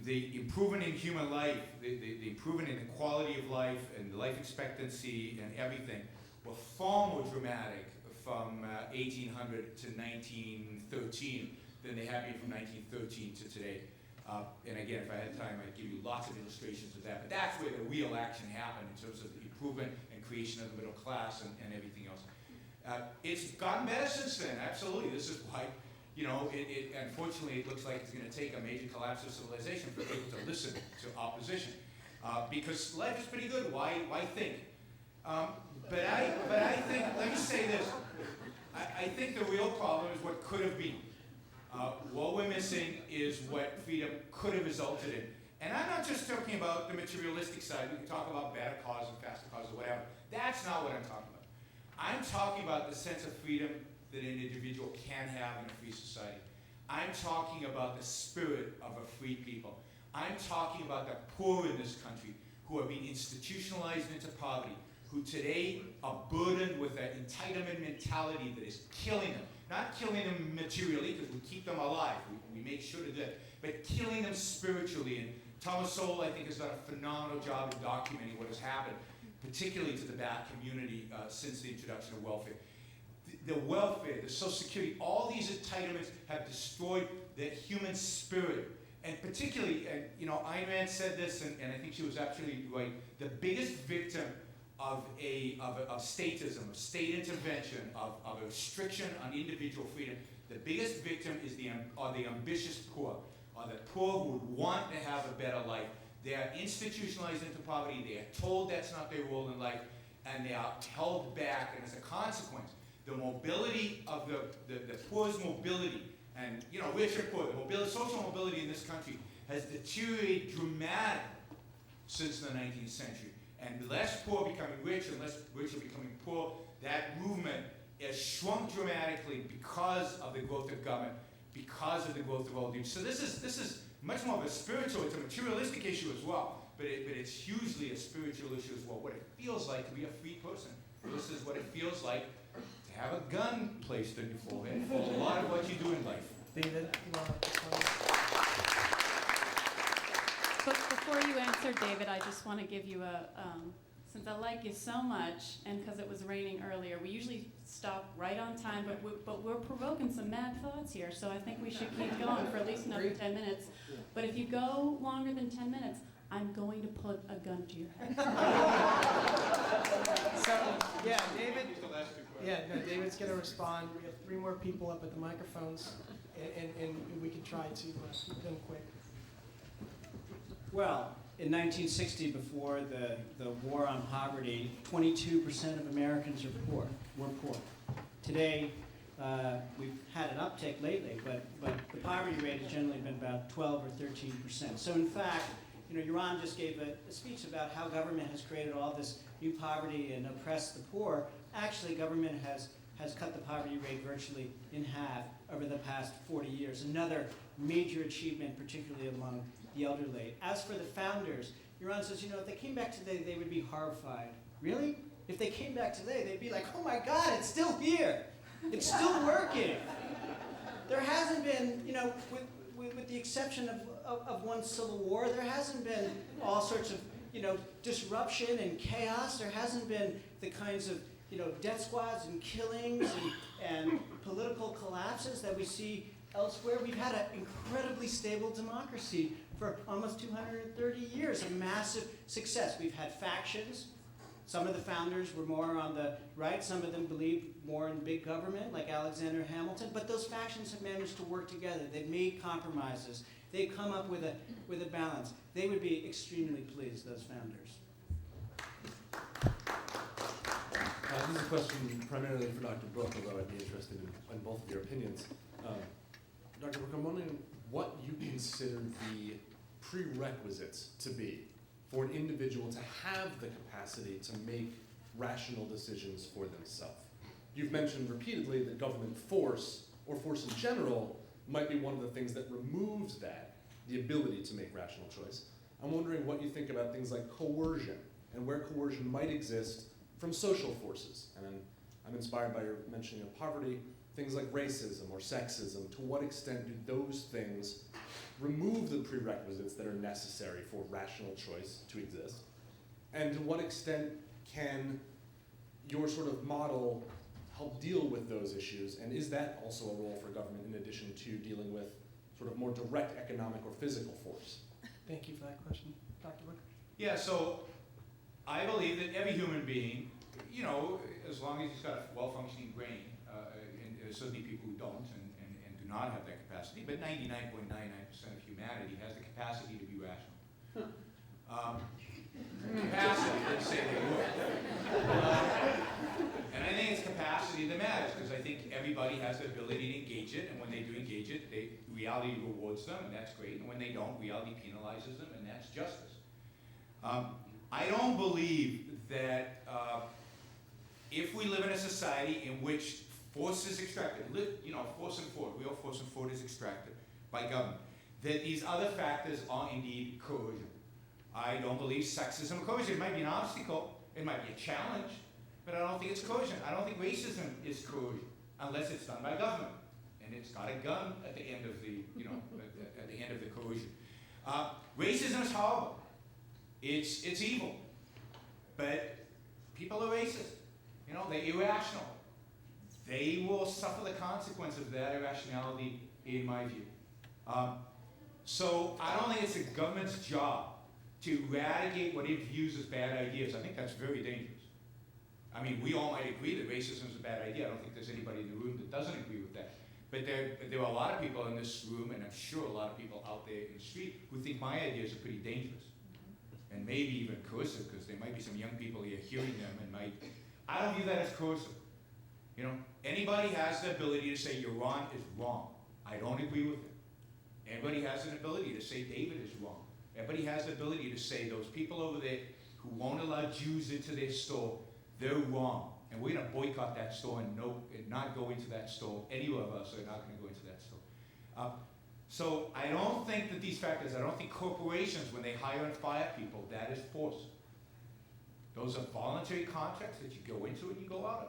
the improvement in human life, the improvement in the quality of life and the life expectancy and everything were far more dramatic from 1800 to 1913 than they have been from 1913 to today. And again, if I had time, I'd give you lots of illustrations of that. But that's where the real action happened in terms of the improvement and creation of the middle class and everything else. It's gotten better since then, absolutely. This is why, unfortunately, it looks like it's going to take a major collapse of civilization for people to listen to opposition. Because life is pretty good. Why think? But I think, let me say this. I think the real problem is what could have been. What we're missing is what freedom could have resulted in. And I'm not just talking about the materialistic side. We can talk about better cars and faster cars or whatever. That's not what I'm talking about. I'm talking about the sense of freedom that an individual can have in a free society. I'm talking about the spirit of a free people. I'm talking about the poor in this country who are being institutionalized into poverty, who today are burdened with an entitlement mentality that is killing them. Not killing them materially, because we keep them alive. We make sure to do that. But killing them spiritually. And Thomas Sowell, I think, has done a phenomenal job of documenting what has happened, particularly to the black community since the introduction of welfare. The welfare, the Social Security, all these entitlements have destroyed the human spirit. And particularly, Ayn Rand said this, and I think she was absolutely right, the biggest victim of statism, of state intervention, of a restriction on individual freedom, the biggest victim are the ambitious poor, are the poor who would want to have a better life. They are institutionalized into poverty, they are told that's not their role in life, and they are held back, and as a consequence, the mobility of the poor's mobility, and rich and poor, the social mobility in this country has deteriorated dramatically since the 19th century. And less poor becoming rich and less rich are becoming poor, that movement has shrunk dramatically because of the growth of government, because of the growth of old age. So this is much more of a spiritual, it's a materialistic issue as well, but it's hugely a spiritual issue as well. What it feels like to be a free person. This is what it feels like to have a gun placed in your forehead for a lot of what you do in life. David, But before you answer, David, I just want to give you since I like you so much, and because it was raining earlier, we usually stop right on time, but we're provoking some mad thoughts here, so I think we should keep going for at least another 10 minutes. But if you go longer than 10 minutes, I'm going to put a gun to your head. David's going to respond. We have 3 more people up at the microphones, and we can try to keep them quick. Well, in 1960, before the war on poverty, 22% of Americans were poor. Today, we've had an uptick lately, but the poverty rate has generally been about 12 or 13%. So in fact, Yaron just gave a speech about how government has created all this new poverty and oppressed the poor. Actually, government has cut the poverty rate virtually in half over the past 40 years. Another major achievement, particularly among the elderly. As for the founders, Yaron says, if they came back today, they would be horrified. Really? If they came back today, they'd be like, oh my God, it's still here. It's still working. There hasn't been, with the exception of one civil war, there hasn't been all sorts of, disruption and chaos. There hasn't been the kinds of, death squads and killings and political collapses that we see elsewhere, we've had an incredibly stable democracy for almost 230 years, a massive success. We've had factions. Some of the founders were more on the right, some of them believed more in big government, like Alexander Hamilton, but those factions have managed to work together. They've made compromises. They've come up with a balance. They would be extremely pleased, those founders. This is a question primarily for Dr. Brook, although I'd be interested in both of your opinions. Dr. Brook, I'm wondering what you consider the prerequisites to be for an individual to have the capacity to make rational decisions for themselves. You've mentioned repeatedly that government force, or force in general, might be one of the things that removes that, the ability to make rational choice. I'm wondering what you think about things like coercion, and where coercion might exist from social forces. And I'm inspired by your mentioning of poverty, things like racism or sexism. To what extent do those things remove the prerequisites that are necessary for rational choice to exist? And to what extent can your sort of model help deal with those issues? And is that also a role for government in addition to dealing with sort of more direct economic or physical force? Thank you for that question. Dr. Brook? Yeah, so I believe that every human being, as long as he's got a well-functioning brain, and there's certainly people who don't and do not have that capacity, but 99.99% of humanity has the capacity to be rational. Capacity, let's say they would. And I think it's capacity that matters, because I think everybody has the ability to engage it, and when they do engage it, reality rewards them, and that's great, and when they don't, reality penalizes them, and that's justice. I don't believe that if we live in a society in which force is extracted, force and fraud, real force and fraud is extracted by government, that these other factors are indeed coercion. I don't believe sexism or coercion. It might be an obstacle, it might be a challenge, but I don't think it's coercion. I don't think racism is coercion, unless it's done by government, and it's got a gun at the end of the, at the end of the coercion. Racism is horrible. It's evil, but people are racist. They're irrational. They will suffer the consequence of that irrationality, in my view. So I don't think it's the government's job to eradicate what it views as bad ideas. I think that's very dangerous. I mean, we all might agree that racism is a bad idea. I don't think there's anybody in the room that doesn't agree with that. But there are a lot of people in this room, and I'm sure a lot of people out there in the street, who think my ideas are pretty dangerous. And maybe even coercive, because there might be some young people here hearing them and might. I don't view that as coercive. Anybody has the ability to say Yaron is wrong. I don't agree with it. Anybody has an ability to say David is wrong. Everybody has the ability to say those people over there who won't allow Jews into their store, they're wrong. And we're going to boycott that store and not go into that store. Any of us are not going to go into that store. So I don't think that these factors, I don't think corporations, when they hire and fire people, that is force. Those are voluntary contracts that you go into and you go out of.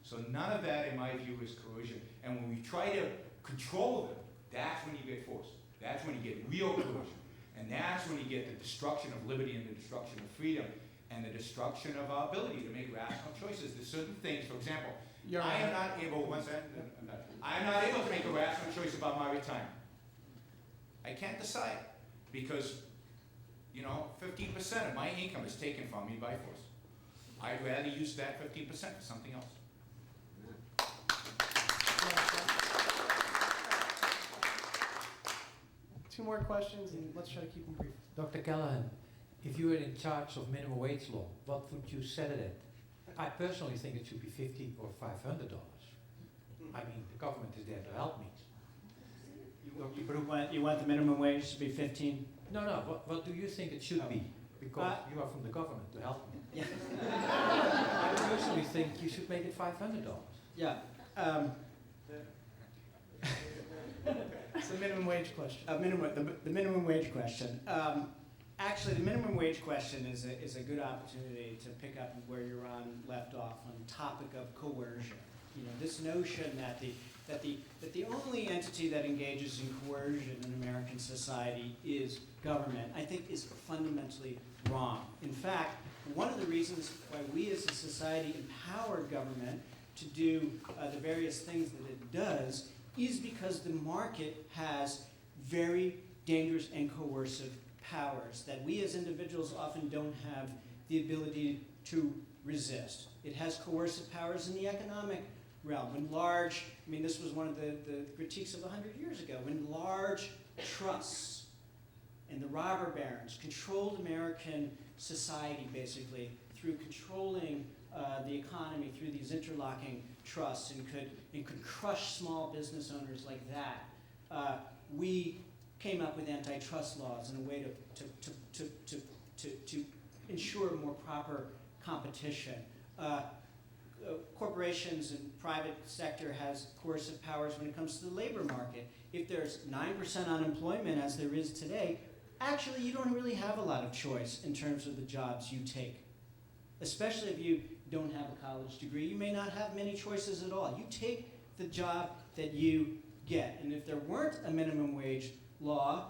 So none of that, in my view, is coercion. And when we try to control them, that's when you get force. That's when you get real coercion. And that's when you get the destruction of liberty and the destruction of freedom and the destruction of our ability to make rational choices. There's certain things, for example, I am not able to make a rational choice about my retirement. I can't decide because, 15% of my income is taken from me by force. I'd rather use that 15% for something else. Two more questions, and let's try to keep them brief. Dr. Callahan, if you were in charge of minimum wage law, what would you set it at? I personally think it should be $50 or $500. I mean, the government is there to help me. You want the minimum wage to be 15? No. What do you think it should be? Because you are from the government to help me. Yeah. I personally think you should make it $500. Yeah. It's the minimum wage question. The minimum wage question. Actually, the minimum wage question is a good opportunity to pick up where Yaron left off on the topic of coercion. This notion that the only entity that engages in coercion in American society is government, I think is fundamentally wrong. In fact, one of the reasons why we as a society empower government to do the various things that it does is because the market has very dangerous and coercive powers that we as individuals often don't have the ability to resist. It has coercive powers in the economic realm. When large, I mean, this was one of the critiques of 100 years ago, when large trusts and the robber barons controlled American society basically through controlling the economy through these interlocking trusts and could crush small business owners like that. We came up with antitrust laws in a way to ensure more proper competition. Corporations and private sector has coercive powers when it comes to the labor market. If there's 9% unemployment as there is today, actually you don't really have a lot of choice in terms of the jobs you take. Especially if you don't have a college degree, you may not have many choices at all. You take the job that you get. And if there weren't a minimum wage law,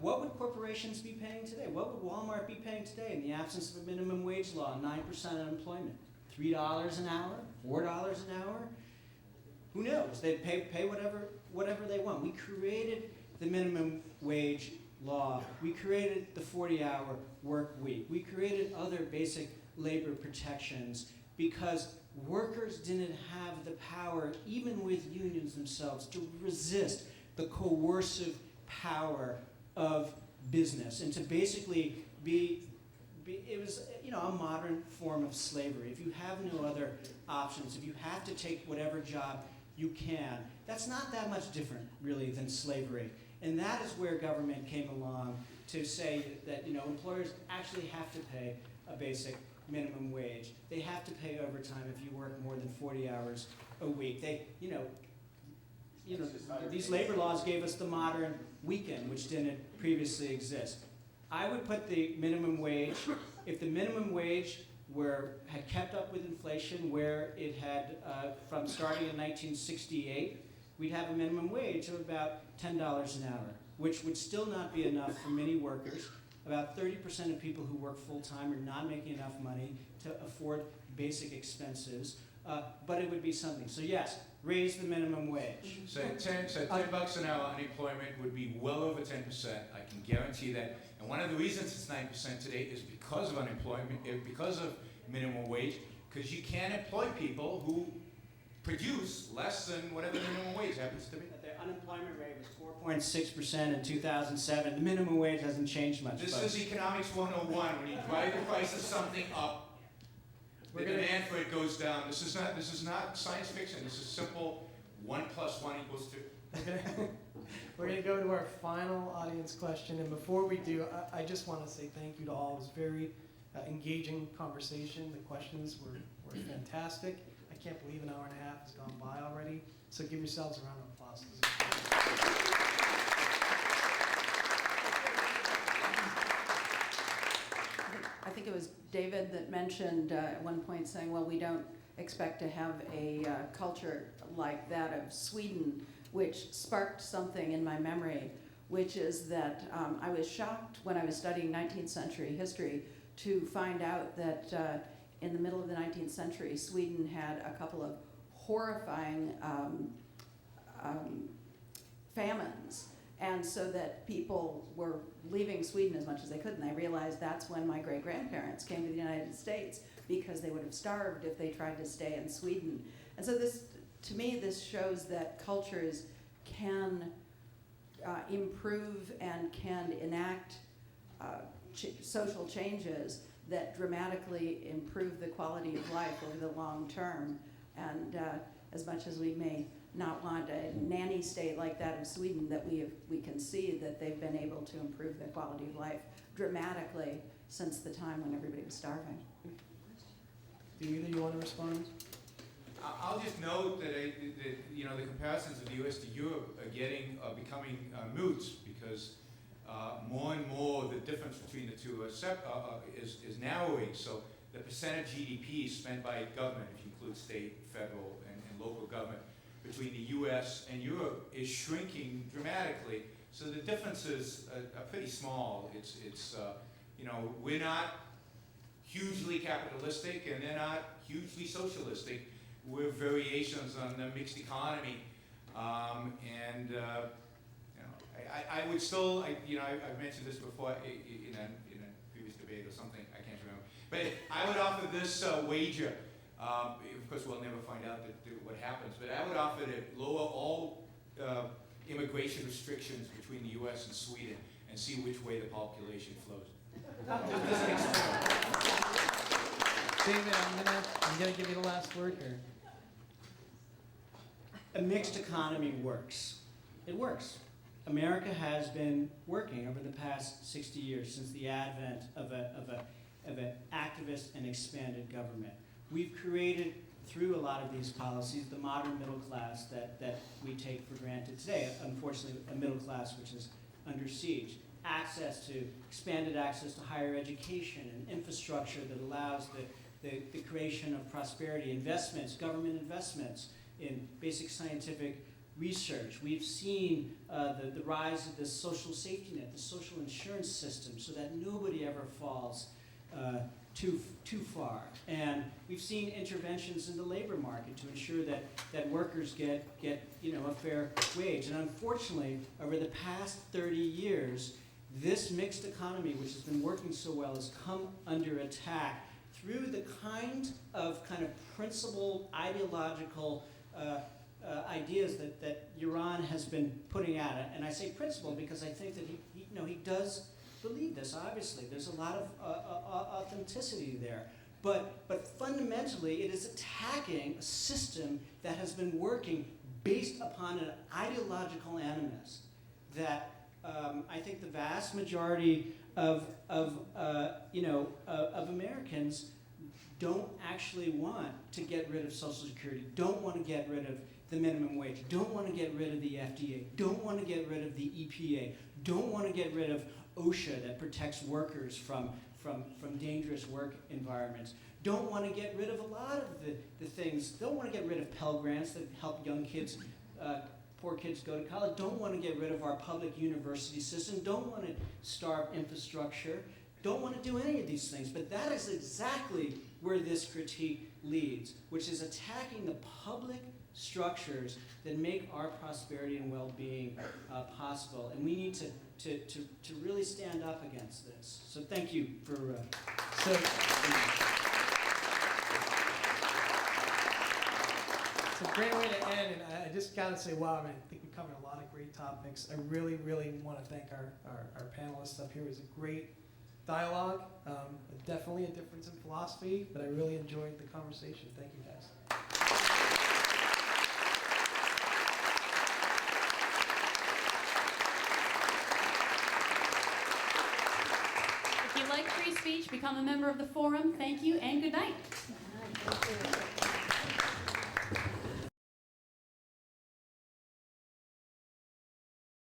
what would corporations be paying today? What would Walmart be paying today in the absence of a minimum wage law, 9% unemployment? $3 an hour? $4 an hour? Who knows? They'd pay whatever they want. We created the minimum wage law. We created the 40-hour work week. We created other basic labor protections because workers didn't have the power, even with unions themselves, to resist the coercive power of business and to basically it was a modern form of slavery. If you have no other options, if you have to take whatever job you can, that's not that much different really than slavery. And that is where government came along to say that employers actually have to pay a basic minimum wage. They have to pay overtime if you work more than 40 hours a week. These labor laws gave us the modern weekend, which didn't previously exist. I would put the minimum wage, if the minimum wage had kept up with inflation where it had, from starting in 1968, we'd have a minimum wage of about $10 an hour, which would still not be enough for many workers. About 30% of people who work full-time are not making enough money to afford basic expenses, but it would be something. So yes, raise the minimum wage. So $10 an hour unemployment would be well over 10%. I can guarantee that. And one of the reasons it's 9% today is because of unemployment, because of minimum wage, because you can't employ people who produce less than whatever the minimum wage happens to be. The unemployment rate was 4.6% in 2007. The minimum wage hasn't changed much. This is economics 101. When you drive the price of something up, the demand for it goes down. This is not science fiction. This is simple. 1 + 1 = 2. We're going to go to our final audience question. And before we do, I just want to say thank you to all. It was a very engaging conversation. The questions were fantastic. I can't believe an hour and a half has gone by already. So give yourselves a round of applause. I think it was David that mentioned at one point saying, well, we don't expect to have a culture like that of Sweden, which sparked something in my memory, which is that I was shocked when I was studying 19th century history to find out that in the middle of the 19th century, Sweden had a couple of horrifying famines. And so that people were leaving Sweden as much as they could, and I realized that's when my great-grandparents came to the United States because they would have starved if they tried to stay in Sweden. And so this, to me, this shows that cultures can improve and can enact social changes that dramatically improve the quality of life over the long term. And as much as we may not want a nanny state like that of Sweden, that we can see that they've been able to improve their quality of life dramatically since the time when everybody was starving. Do either you want to respond? I'll just note that the comparisons of the U.S. to Europe are becoming moot because more and more the difference between the two is narrowing. So the percent of GDP spent by government, if you include state, federal, and local government, between the U.S. and Europe is shrinking dramatically. So the differences are pretty small. We're not hugely capitalistic and they're not hugely socialistic. We're variations on the mixed economy. would still, I've mentioned this before in a previous debate or something, I can't remember. But I would offer this wager. Of course, we'll never find out what happens, but I would offer to lower all immigration restrictions between the U.S. and Sweden and see which way the population flows. David, I'm gonna give you the last word here. A mixed economy works. It works. America has been working over the past 60 years since the advent of an activist and expanded government. We've created, through a lot of these policies, the modern middle class that we take for granted today. Unfortunately, a middle class which is under siege. Expanded access to higher education and infrastructure that allows the creation of prosperity, investments, government investments in basic scientific research. We've seen the rise of the social safety net, the social insurance system, so that nobody ever falls too far. And we've seen interventions in the labor market to ensure that workers get a fair wage. And unfortunately, over the past 30 years, this mixed economy, which has been working so well, has come under attack through the kind of principled ideological ideas that Yaron has been putting at it. And I say principled because I think that he does believe this, obviously. There's a lot of authenticity there. But fundamentally, it is attacking a system that has been working based upon an ideological animus that I think the vast majority of Americans don't actually want to get rid of Social Security, don't want to get rid of the minimum wage, don't want to get rid of the FDA, don't want to get rid of the EPA, don't want to get rid of OSHA that protects workers from dangerous work environments, don't want to get rid of a lot of the things, don't want to get rid of Pell Grants that help young kids, poor kids go to college, don't want to get rid of our public university system, don't want to starve infrastructure, don't want to do any of these things. But that is exactly where this critique leads, which is attacking the public structures that make our prosperity and well-being possible. And we need to really stand up against this. So thank you for... It's a great way to end, and I just gotta say, wow, I think we covered a lot of great topics. I really, really want to thank our panelists up here. It was a great dialogue, definitely a difference in philosophy, but I really enjoyed the conversation. Thank you, guys. If you like free speech, become a member of the forum. Thank you and good night. Thank you.